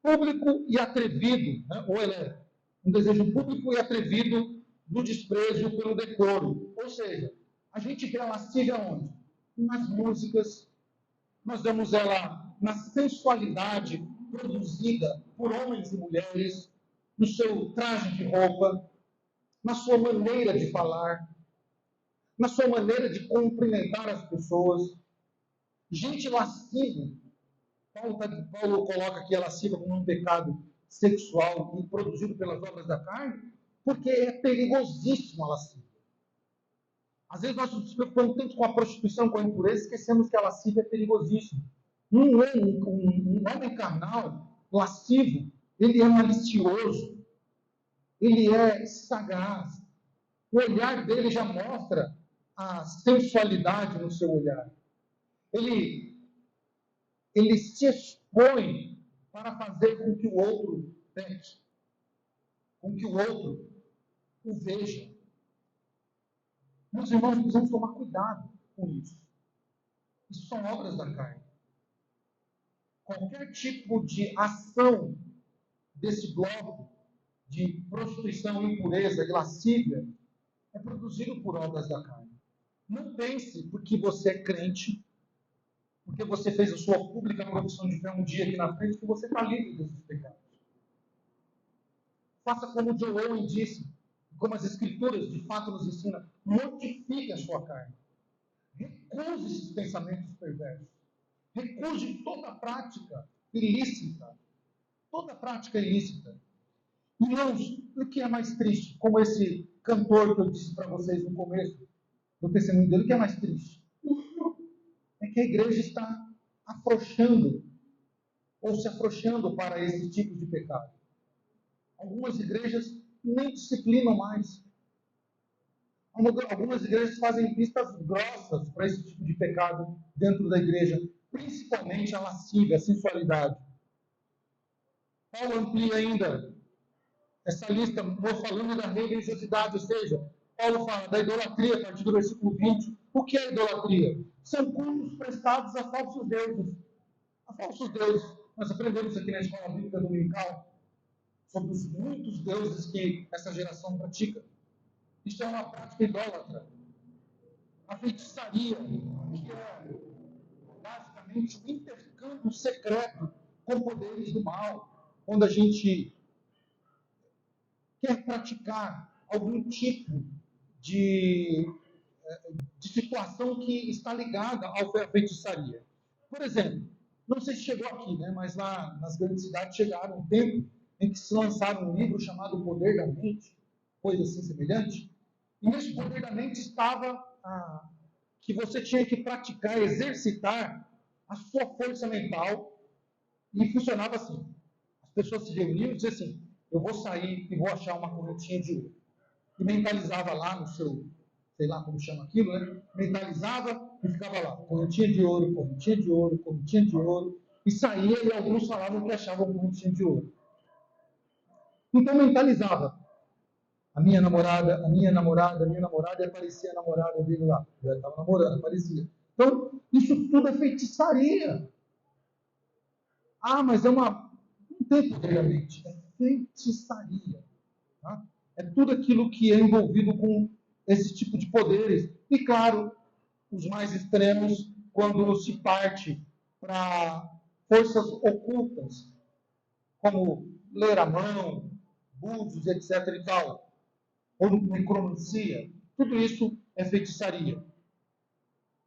público e atrevido, né? Ou ela é um desejo público e atrevido do desprezo pelo decoro. Ou seja, a gente vê a lascívia onde? Nas músicas, nós vemos ela na sensualidade produzida por homens e mulheres, no seu traje de roupa, na sua maneira de falar, na sua maneira de cumprimentar as pessoas. Gente lasciva, Paulo coloca aqui a lasciva como um pecado sexual e produzido pelas obras da carne, porque é perigosíssimo a lascívia. Às vezes nós nos preocupamos tanto com a prostituição, com a impureza, esquecemos que a lascívia é perigosíssima. Um homem carnal, lascivo, ele é malicioso, ele é sagaz. O olhar dele já mostra a sensualidade no seu olhar. Ele se expõe para fazer com que o outro peque, com que o outro o veja. Meus irmãos, precisamos tomar cuidado com isso. Isso são obras da carne. Qualquer tipo de ação desse bloco de prostituição, impureza e lascívia é produzido por obras da carne. Não pense porque você é crente, porque você fez a sua pública profissão de fé um dia aqui na frente, que você está livre desses pecados. Faça como John Owen disse, como as Escrituras de fato nos ensinam, mortifique a sua carne. Recuse esses pensamentos perversos. Recuse toda prática ilícita. Toda prática ilícita. Irmãos, o que é mais triste? Como esse cantor que eu disse para vocês no começo do testemunho dele, o que é mais triste? É que a igreja está afrouxando, ou se afrouxando para esse tipo de pecado. Algumas igrejas nem disciplinam mais. Algumas igrejas fazem vistas grossas para esse tipo de pecado dentro da igreja, principalmente a lascívia, a sensualidade. Paulo amplia ainda essa lista, falando da religiosidade, ou seja, Paulo fala da idolatria, a partir do versículo 20. O que é idolatria? São cultos prestados a falsos deuses. A falsos deuses. Nós aprendemos aqui na escola bíblica dominical sobre os muitos deuses que essa geração pratica. Isso é uma prática idólatra. A feitiçaria, que é basicamente um intercâmbio secreto com poderes do mal, onde a gente quer praticar algum tipo de situação que está ligada à feitiçaria. Por exemplo, não sei se chegou aqui, né, mas lá nas grandes cidades chegaram um tempo em que se lançaram um livro chamado O Poder da Mente, coisa assim semelhante, e nesse Poder da Mente estava que você tinha que praticar, exercitar a sua força mental, e funcionava assim. As pessoas se reuniam e diziam assim, eu vou sair e vou achar uma correntinha de ouro. E mentalizava lá no seu, sei lá como chama aquilo, né? Mentalizava e ficava lá, correntinha de ouro, correntinha de ouro, correntinha de ouro, e saía e alguns falavam que achavam correntinha de ouro. Então mentalizava. A minha namorada, e aparecia a namorada dele lá. Já estava namorando, aparecia. Então, isso tudo é feitiçaria. Mas não tem poder da mente. É feitiçaria. Tá? É tudo aquilo que é envolvido com esse tipo de poderes. E, claro, os mais extremos, quando se parte para forças ocultas, como ler a mão, búzios, etc. e tal, ou necromancia, tudo isso é feitiçaria.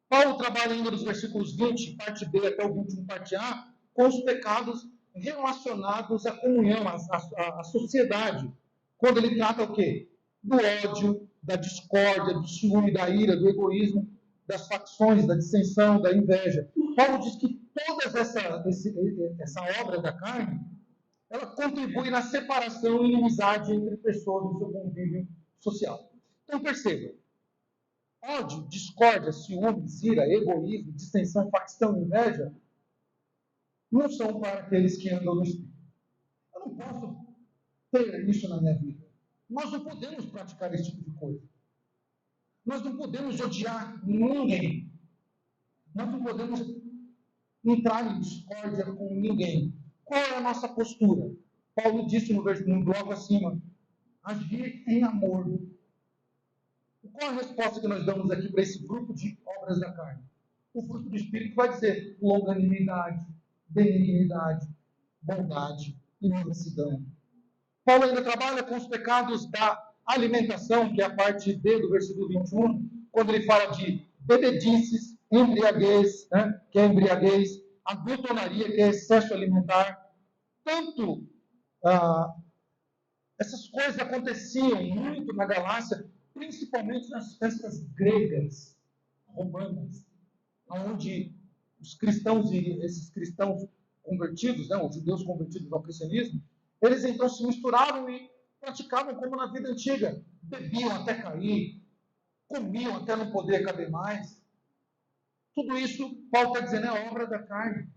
Paulo trabalha ainda nos versículos 20, parte B até o 21, parte A, com os pecados relacionados à comunhão, à sociedade. Quando ele trata o quê? Do ódio, da discórdia, do ciúme, da ira, do egoísmo, das facções, da dissensão, da inveja. Paulo diz que toda essa obra da carne, ela contribui na separação e inimizade entre pessoas no seu convívio social. Então, perceba, Ódio, discórdia, ciúmes, ira, egoísmo, dissensão, facção, inveja, não são para aqueles que andam no Espírito. Eu não posso ter isso na minha vida. Nós não podemos praticar esse tipo de coisa. Nós não podemos odiar ninguém. Nós não podemos entrar em discórdia com ninguém. Qual é a nossa postura? Paulo disse no bloco acima, agir em amor. Qual a resposta que nós damos aqui para esse grupo de obras da carne? O fruto do Espírito vai dizer longanimidade, benignidade, bondade e mansidão. Paulo ainda trabalha com os pecados da alimentação, que é a parte B do versículo 21, quando ele fala de bebedices, embriaguez, né, que é embriaguez, a glutonaria, que é excesso alimentar. Tanto essas coisas aconteciam muito na Galácia, principalmente nas festas gregas, romanas, onde os cristãos e esses cristãos convertidos, né, os judeus convertidos ao cristianismo, eles então se misturavam e praticavam como na vida antiga. Bebiam até cair, comiam até não poder caber mais. Tudo isso, Paulo está dizendo, é obra da carne.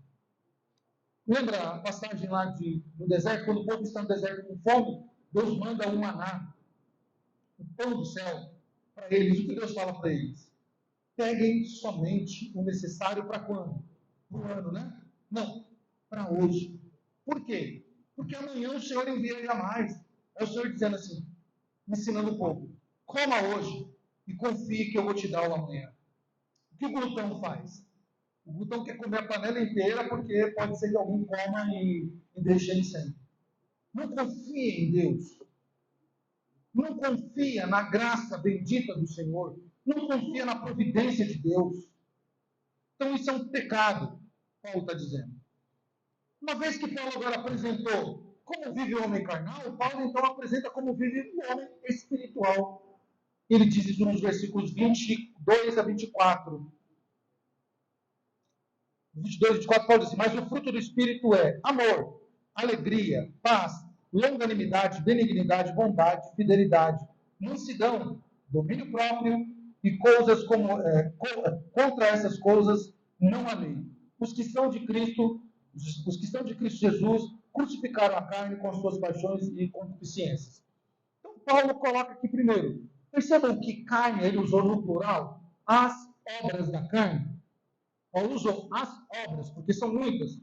Lembra a passagem lá no deserto, quando o povo está no deserto com fome, Deus manda um maná, o pão do céu, para eles. O que Deus fala para eles? Peguem somente o necessário para quando? Para o ano, né? Não, para hoje. Por quê? Porque amanhã o Senhor envia jamais. É o Senhor dizendo assim, ensinando o povo, coma hoje e confie que eu vou te dar o amanhã. O que o glutão faz? O glutão quer comer a panela inteira porque pode ser que alguém coma e deixe ele sem. Não confia em Deus. Não confia na graça bendita do Senhor. Não confia na providência de Deus. Então isso é um pecado, Paulo está dizendo. Uma vez que Paulo agora apresentou como vive o homem carnal, Paulo então apresenta como vive o homem espiritual. Ele diz isso nos versículos 22 a 24. 22 e 24, Paulo diz assim, mas o fruto do Espírito é amor, alegria, paz, longanimidade, benignidade, bondade, fidelidade, mansidão, domínio próprio e coisas contra essas coisas não há lei. Os que são de Cristo Jesus crucificaram a carne com as suas paixões e concupiscências. Então Paulo coloca aqui primeiro, percebam que carne ele usou no plural, as obras da carne. Paulo usou as obras, porque são muitas.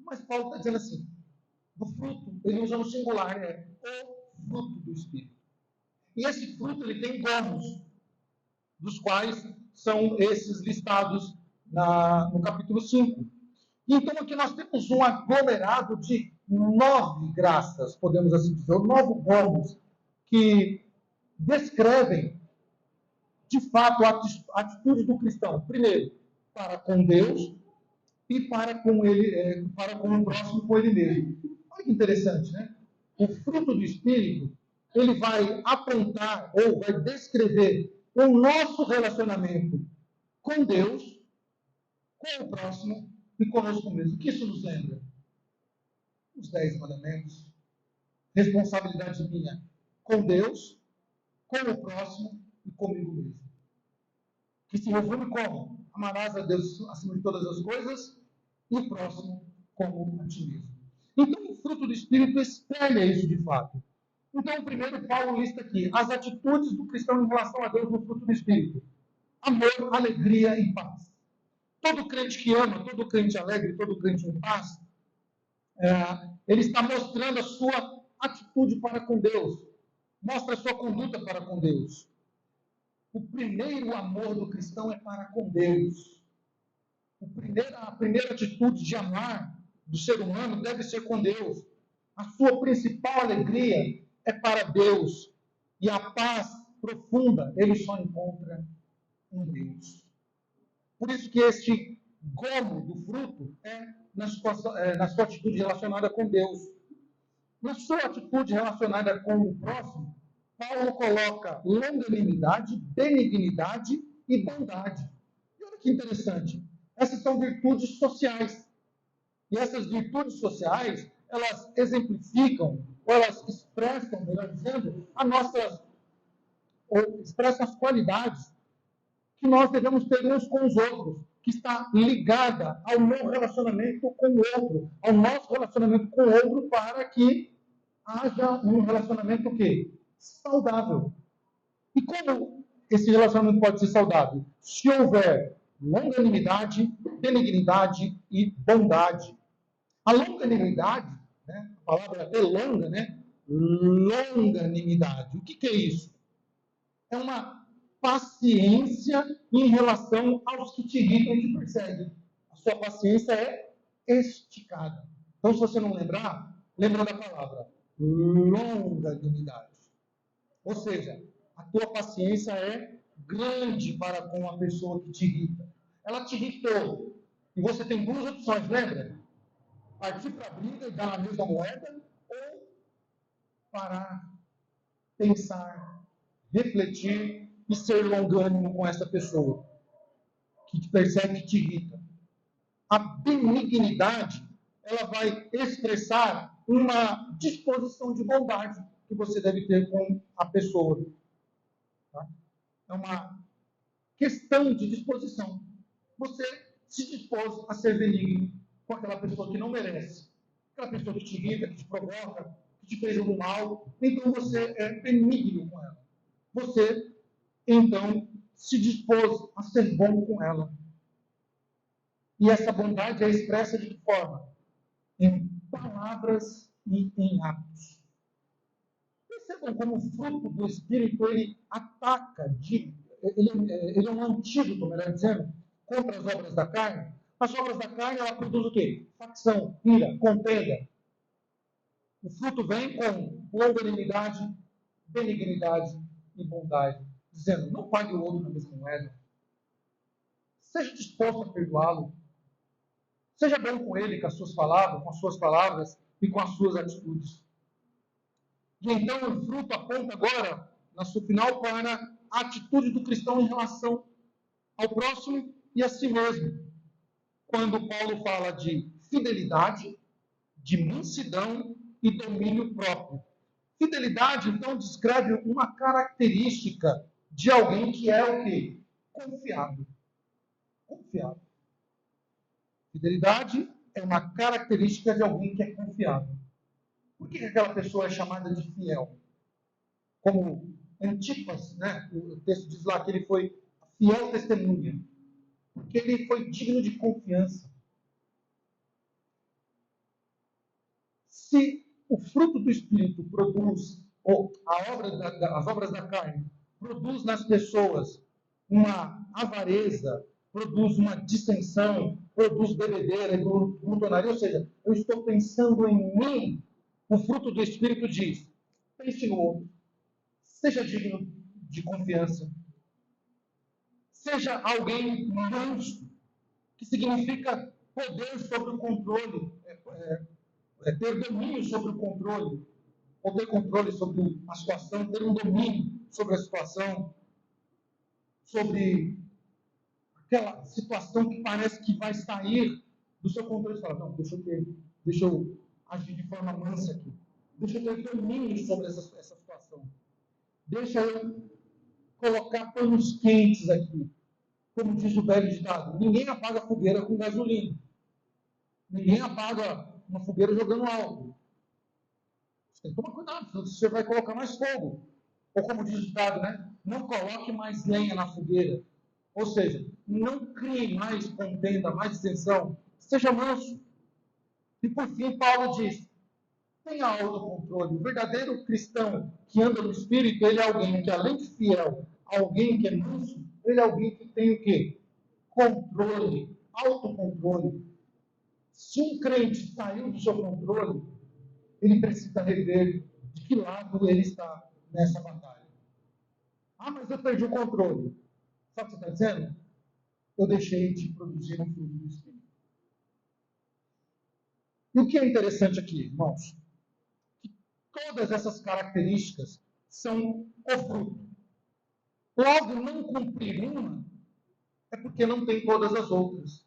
Mas Paulo está dizendo assim, do fruto, ele usa no singular, é o fruto do Espírito. E esse fruto, ele tem gomos, dos quais são esses listados no capítulo 5. Então, aqui nós temos um aglomerado de 9 graças, podemos assim dizer, 9 gomos, que descrevem, de fato, a atitude do cristão. Primeiro, para com Deus e para com ele, para com o próximo, com ele mesmo. Olha que interessante, né? O fruto do Espírito, ele vai apontar ou vai descrever o nosso relacionamento com Deus, com o próximo e conosco mesmo. O que isso nos lembra? Os 10 mandamentos. Responsabilidade minha com Deus, com o próximo e comigo mesmo. Que se resume como? Amarás a Deus acima de todas as coisas e o próximo como a ti mesmo. Então, o fruto do Espírito espelha isso de fato. Então, primeiro, Paulo lista aqui as atitudes do cristão em relação a Deus no fruto do Espírito. Amor, alegria e paz. Todo crente que ama, todo crente alegre, todo crente em paz, ele está mostrando a sua atitude para com Deus. Mostra a sua conduta para com Deus. O primeiro amor do cristão é para com Deus. A primeira atitude de amar do ser humano deve ser com Deus. A sua principal alegria é para Deus. E a paz profunda ele só encontra em Deus. Por isso que este gomo do fruto é na sua atitude relacionada com Deus. Na sua atitude relacionada com o próximo, Paulo coloca longanimidade, benignidade e bondade. E olha que interessante. Essas são virtudes sociais. E essas virtudes sociais, elas exemplificam, ou elas expressam, melhor dizendo, expressam as qualidades que nós devemos ter uns com os outros, que está ligada ao meu relacionamento com o outro, ao nosso relacionamento com o outro, para que haja um relacionamento o quê? Saudável. E como esse relacionamento pode ser saudável? Se houver longanimidade, benignidade e bondade. A longanimidade, né? A palavra é até longa, né? Longanimidade. O que é isso? É uma paciência em relação aos que te irritam e te perseguem. A sua paciência é esticada. Então, se você não lembrar, lembra da palavra longanimidade. Ou seja, a tua paciência é grande para com a pessoa que te irrita. Ela te irritou. E você tem duas opções, lembra? Partir para a briga e dar na mesma moeda, ou parar, pensar, refletir e ser longânimo com essa pessoa que te persegue, que te irrita. A benignidade, ela vai expressar uma disposição de bondade que você deve ter com a pessoa. Tá? É uma questão de disposição. Você se dispôs a ser benigno com aquela pessoa que não merece, aquela pessoa que te irrita, que te provoca, que te fez algum mal, então você é benigno com ela. Você, então, se dispôs a ser bom com ela. E essa bondade é expressa de que forma? Em palavras e em atos. Percebam como o fruto do Espírito, ele ataca, ele é um antídoto, melhor dizendo, contra as obras da carne. As obras da carne, ela produz o quê? Facção, ira, contenda. O fruto vem com longanimidade, benignidade e bondade, dizendo, não pague o outro na mesma moeda. Seja disposto a perdoá-lo. Seja bom com ele, com as suas palavras e com as suas atitudes. E então o fruto aponta agora, na sua final, para a atitude do cristão em relação ao próximo e a si mesmo. Quando Paulo fala de fidelidade, de mansidão e domínio próprio. Fidelidade, então, descreve uma característica de alguém que é o quê? Confiável. Confiável. Fidelidade é uma característica de alguém que é confiável. Por que aquela pessoa é chamada de fiel? Como Antipas, né? O texto diz lá que ele foi fiel testemunha. Porque ele foi digno de confiança. Se o fruto do Espírito produz, ou as obras da carne, produz nas pessoas uma avareza, produz uma dissensão, produz bebedeira e glutonaria, ou seja, eu estou pensando em mim, o fruto do Espírito diz, pense no outro, seja digno de confiança, seja alguém manso, que significa poder sobre o controle, ter domínio sobre o controle, ou ter controle sobre a situação, ter um domínio sobre a situação, sobre aquela situação que parece que vai sair do seu controle. Você fala, não, deixa eu agir de forma mansa aqui. Deixa eu ter domínio sobre essa situação. Deixa eu colocar panos quentes aqui. Como diz o velho ditado, ninguém apaga fogueira com gasolina. Ninguém apaga uma fogueira jogando álcool. Você tem que tomar cuidado, senão você vai colocar mais fogo. Ou como diz o ditado, né? Não coloque mais lenha na fogueira. Ou seja, não crie mais contenda, mais dissensão. Seja manso. E por fim, Paulo diz, tenha autocontrole. O verdadeiro cristão que anda no Espírito, ele é alguém que, além de fiel, alguém que é manso, ele é alguém que tem o quê? Controle, autocontrole. Se um crente saiu do seu controle, ele precisa rever de que lado ele está nessa batalha. Ah, mas eu perdi o controle. Sabe o que você está dizendo? Eu deixei de produzir um fruto do Espírito. E o que é interessante aqui, irmãos? Que todas essas características são o fruto. Logo, não cumprir uma é porque não tem todas as outras.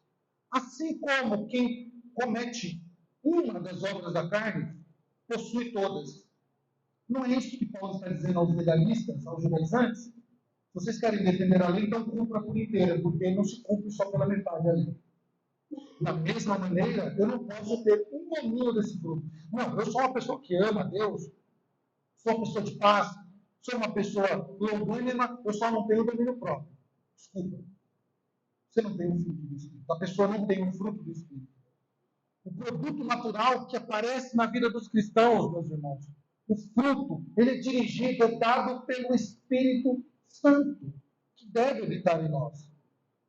Assim como quem comete uma das obras da carne possui todas. Não é isso que Paulo está dizendo aos legalistas, aos judaizantes? Se vocês querem defender a lei, então cumpra por inteira, porque não se cumpre só pela metade da lei. Da mesma maneira, eu não posso ter um domínio desse fruto. Não, eu sou uma pessoa que ama a Deus, sou uma pessoa de paz, sou uma pessoa longânima, eu só não tenho domínio próprio. Desculpa. Você não tem o fruto do Espírito. A pessoa não tem o fruto do Espírito. O produto natural que aparece na vida dos cristãos, meus irmãos, o fruto, ele é dirigido, é dado pelo Espírito Santo, que deve habitar em nós.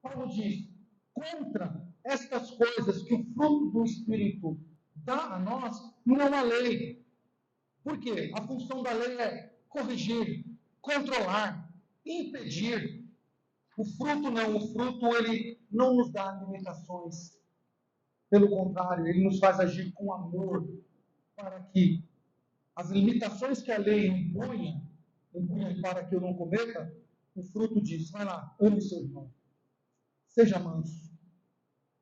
Paulo diz, contra estas coisas que o fruto do Espírito dá a nós, não há lei. Por quê? A função da lei é corrigir, controlar, impedir. O fruto não, o fruto ele não nos dá limitações. Pelo contrário, ele nos faz agir com amor, para que as limitações que a lei impunha para que eu não cometa, o fruto diz, vai lá, ame seu irmão, seja manso,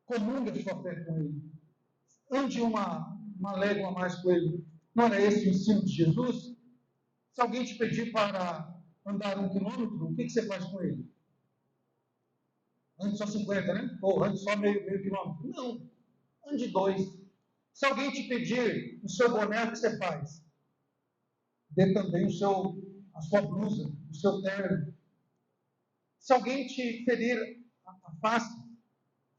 comungue a sua fé com ele, ande uma légua a mais com ele. Não era esse o ensino de Jesus? Se alguém te pedir para andar 1 quilômetro, o que você faz com ele? Ande só 50, né? Ou ande só meio quilômetro? Não, ande 2. Se alguém te pedir o seu boné, o que você faz? Dê também a sua blusa, o seu terno. Se alguém te ferir a face,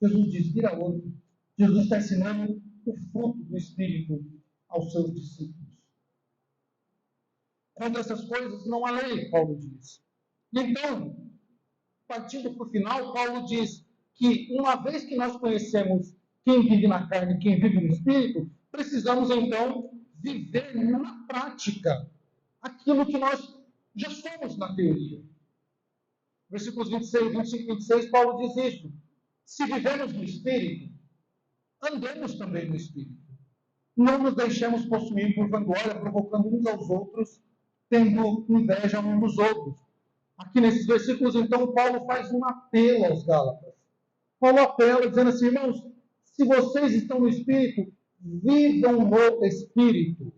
Jesus diz, vira outro. Jesus está ensinando o fruto do Espírito aos seus discípulos. Contra essas coisas não há lei, Paulo diz. E então, partindo para o final, Paulo diz que uma vez que nós conhecemos quem vive na carne e quem vive no Espírito, precisamos então viver na prática aquilo que nós já somos na teoria. Versículos 26, 25 e 26, Paulo diz isso. Se vivemos no Espírito, andemos também no Espírito. Não nos deixemos possuir por vanglória, provocando uns aos outros, tendo inveja uns dos outros. Aqui nesses versículos, então, Paulo faz um apelo aos Gálatas. Paulo apela dizendo assim, irmãos, se vocês estão no Espírito, vivam no Espírito.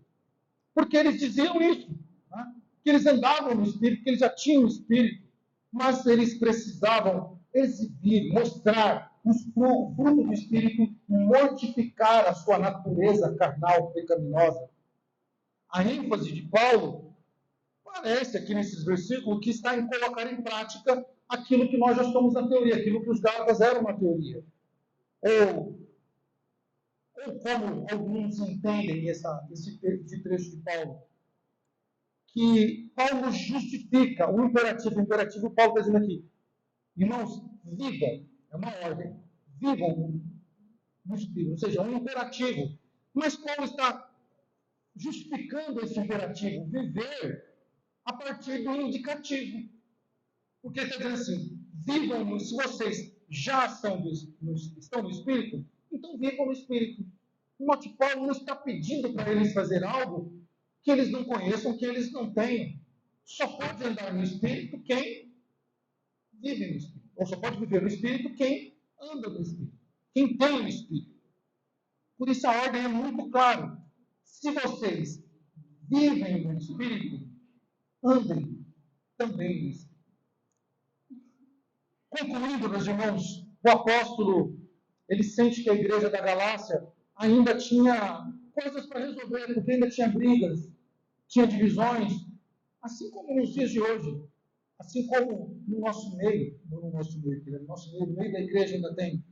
Porque eles diziam isso, né? Que eles andavam no Espírito, que eles já tinham o Espírito, mas eles precisavam exibir, mostrar o fruto do Espírito, mortificar a sua natureza carnal, pecaminosa. A ênfase de Paulo parece aqui nesses versículos que está em colocar em prática aquilo que nós já estamos na teoria, aquilo que os Gálatas eram na teoria. Ou como alguns entendem esse trecho de Paulo, que Paulo justifica o imperativo Paulo está dizendo aqui, irmãos, vivam, é uma ordem, vivam no Espírito, ou seja, um imperativo. Mas Paulo está justificando esse imperativo, viver, a partir do indicativo. Porque ele está dizendo assim, vivam, se vocês já estão no Espírito, então vivam no Espírito. Note, Paulo não está pedindo para eles fazer algo que eles não conheçam, que eles não tenham. Só pode andar no Espírito quem vive no Espírito. Ou só pode viver no Espírito quem anda no Espírito. Quem tem o Espírito. Por isso a ordem é muito clara. Se vocês vivem no Espírito, andem também no Espírito. Concluindo, meus irmãos, o apóstolo, ele sente que a igreja da Galácia ainda tinha coisas para resolver, porque ainda tinha brigas, tinha divisões, assim como nos dias de hoje, assim como no nosso meio, no meio da igreja ainda tem.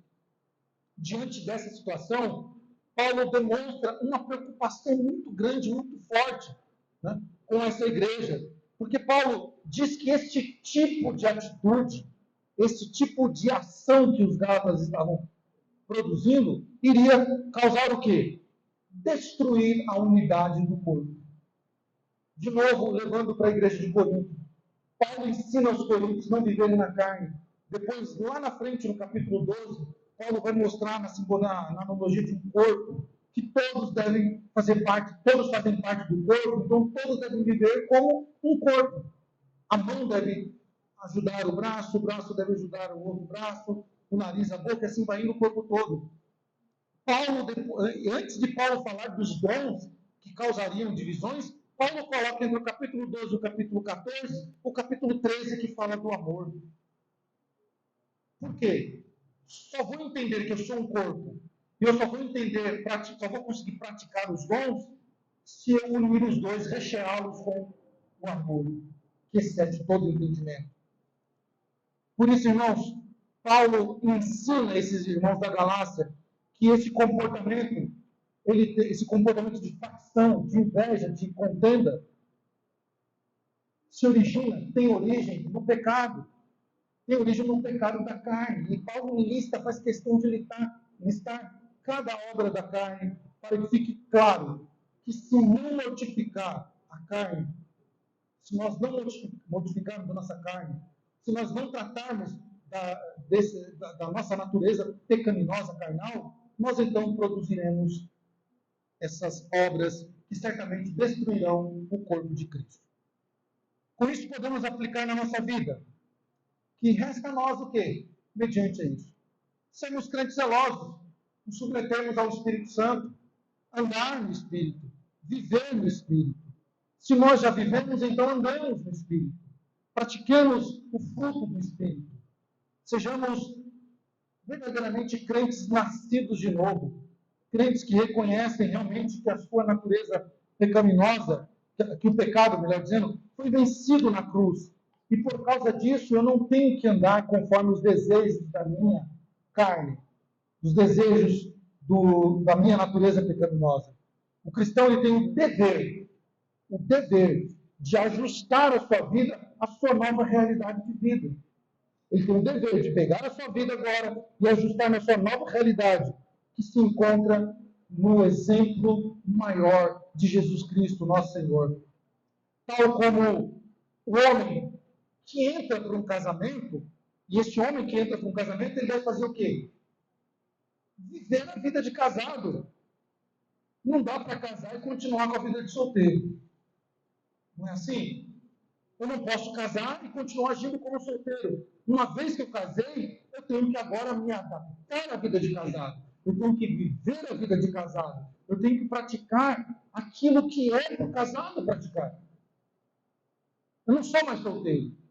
Diante dessa situação, Paulo demonstra uma preocupação muito grande, muito forte, né, com essa igreja, porque Paulo diz que este tipo de atitude, esse tipo de ação que os Gálatas estavam produzindo, iria causar o quê? Destruir a unidade do corpo. De novo, levando para a igreja de Corinto. Paulo ensina aos coríntios não viverem na carne. Depois, lá na frente, no capítulo 12, Paulo vai mostrar na analogia de um corpo, que todos devem fazer parte, todos fazem parte do corpo, então todos devem viver como um corpo. A mão deve ajudar o braço deve ajudar o outro braço, o nariz, a boca, assim vai indo o corpo todo. Paulo, antes de Paulo falar dos dons que causariam divisões, Paulo coloca entre o capítulo 12 e o capítulo 14, o capítulo 13 que fala do amor. Por quê? Só vou entender que eu sou um corpo, e eu só vou entender, só vou conseguir praticar os dons, se eu unir os dois, recheá-los com o amor, que excede todo o entendimento. Por isso, irmãos, Paulo ensina esses irmãos da Galácia que esse comportamento, esse comportamento de facção, de inveja, de contenda, tem origem no pecado. Tem origem no pecado da carne. E Paulo faz questão de listar cada obra da carne, para que fique claro que se não mortificar a carne, se nós não modificarmos a nossa carne, se nós não tratarmos da nossa natureza pecaminosa carnal, nós então produziremos essas obras que certamente destruirão o corpo de Cristo. Com isso podemos aplicar na nossa vida. Que resta a nós o quê? Mediante a isso. Sermos crentes zelosos, nos submetermos ao Espírito Santo, andar no Espírito, viver no Espírito. Se nós já vivemos, então andamos no Espírito. Pratiquemos o fruto do Espírito. Sejamos verdadeiramente crentes nascidos de novo. Crentes que reconhecem realmente que a sua natureza pecaminosa, que o pecado, melhor dizendo, foi vencido na cruz. E por causa disso, eu não tenho que andar conforme os desejos da minha carne, os desejos da minha natureza pecaminosa. O cristão ele tem o dever de ajustar a sua vida à sua nova realidade de vida. Ele tem o dever de pegar a sua vida agora e ajustar na sua nova realidade, que se encontra no exemplo maior de Jesus Cristo, nosso Senhor. Tal como o homem que entra para um casamento, e esse homem que entra para um casamento, ele vai fazer o quê? Viver a vida de casado. Não dá para casar e continuar com a vida de solteiro. Não é assim? Eu não posso casar e continuar agindo como solteiro. Uma vez que eu casei, eu tenho que agora me adaptar à vida de casado. Eu tenho que viver a vida de casado. Eu tenho que praticar aquilo que é para o casado praticar. Eu não sou mais solteiro.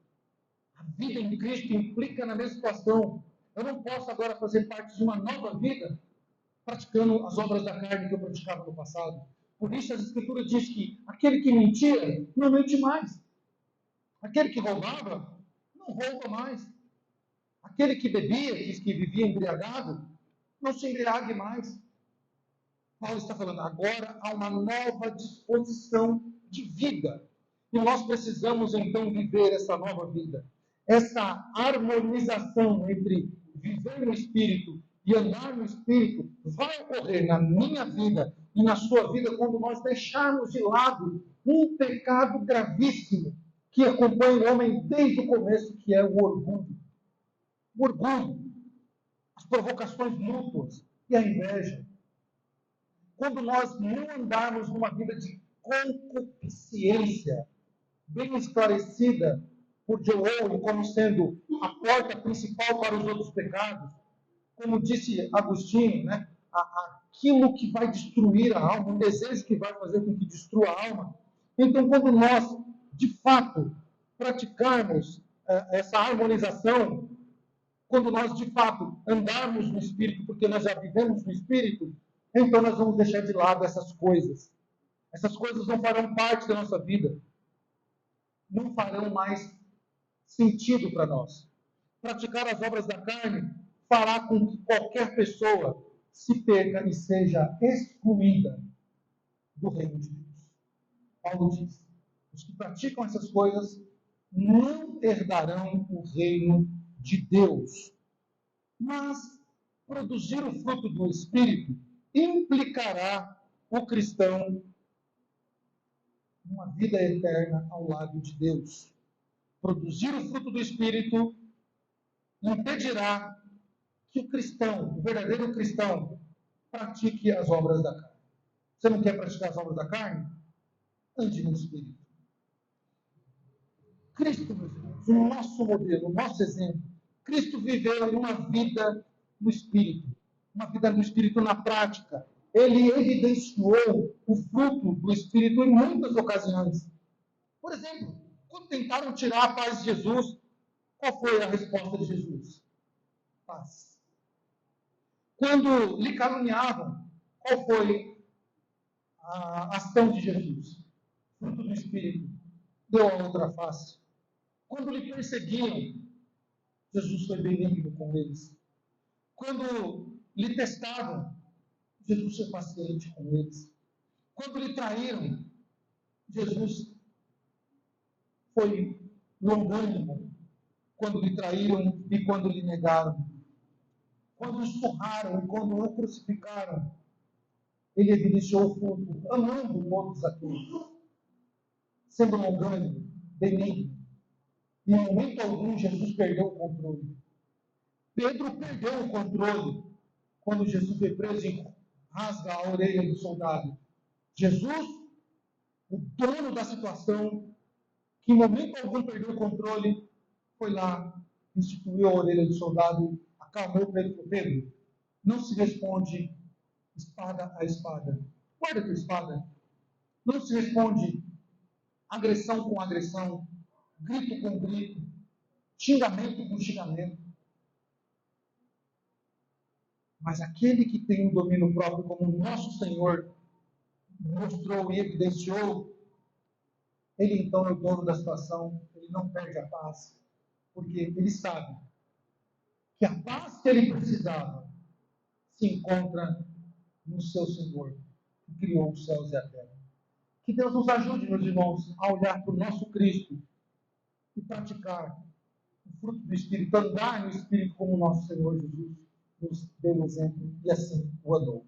A vida em Cristo implica na mesma situação. Eu não posso agora fazer parte de uma nova vida praticando as obras da carne que eu praticava no passado. Por isso, as Escrituras diz que aquele que mentia, não mente mais. Aquele que roubava, não rouba mais. Aquele que bebia, que vivia embriagado, não se embriague mais. Paulo está falando, agora há uma nova disposição de vida. E nós precisamos, então, viver essa nova vida. Essa harmonização entre viver no Espírito e andar no Espírito vai ocorrer na minha vida e na sua vida quando nós deixarmos de lado um pecado gravíssimo que acompanha o homem desde o começo, que é o orgulho. O orgulho, as provocações mútuas e a inveja. Quando nós não andarmos numa vida de concupiscência, bem esclarecida por John Owen como sendo a porta principal para os outros pecados, como disse Agostinho, né? Aquilo que vai destruir a alma, um desejo que vai fazer com que destrua a alma. Então, quando nós, de fato, praticarmos essa harmonização, quando nós, de fato, andarmos no Espírito, porque nós já vivemos no Espírito, então nós vamos deixar de lado essas coisas. Essas coisas não farão parte da nossa vida. Não farão mais sentido para nós. Praticar as obras da carne fará com que qualquer pessoa se perca e seja excluída do reino de Deus. Paulo diz, os que praticam essas coisas não herdarão o reino de Deus. Mas produzir o fruto do Espírito implicará o cristão numa vida eterna ao lado de Deus. Produzir o fruto do Espírito impedirá que o cristão, o verdadeiro cristão, pratique as obras da carne. Você não quer praticar as obras da carne? Ande no Espírito. Cristo, meus irmãos, o nosso modelo, o nosso exemplo. Cristo viveu uma vida no Espírito. Uma vida no Espírito na prática. ele evidenciou o fruto do Espírito em muitas ocasiões. Por exemplo, quando tentaram tirar a paz de Jesus, qual foi a resposta de Jesus? Paz. Quando lhe caluniavam, qual foi a ação de Jesus? Fruto do Espírito. Deu a outra face. Quando lhe perseguiam, Jesus foi benigno com eles. Quando lhe testavam, Jesus foi paciente com eles. Quando lhe traíram, Jesus foi longânimo. Quando lhe traíram e quando lhe negaram. Quando o esmurraram e quando o crucificaram, ele evidenciou o fruto, amando todos aqueles, sendo longânimo, benigno. E em momento algum, Jesus perdeu o controle. Pedro perdeu o controle quando Jesus foi preso e rasga a orelha do soldado. Jesus, o dono da situação, que em momento algum perdeu o controle, foi lá, instituiu a orelha do soldado, acalmou Pedro. Pedro, não se responde espada a espada. Guarda a tua espada. Não se responde agressão com agressão, grito com grito, xingamento com xingamento. Mas aquele que tem um domínio próprio, como o nosso Senhor mostrou e evidenciou, ele então é o dono da situação, ele não perde a paz, porque ele sabe que a paz que ele precisava se encontra no seu Senhor, que criou os céus e a terra. Que Deus nos ajude, meus irmãos, a olhar para o nosso Cristo e praticar o fruto do Espírito, andar no Espírito como o nosso Senhor Jesus nos deu o exemplo e assim o andou.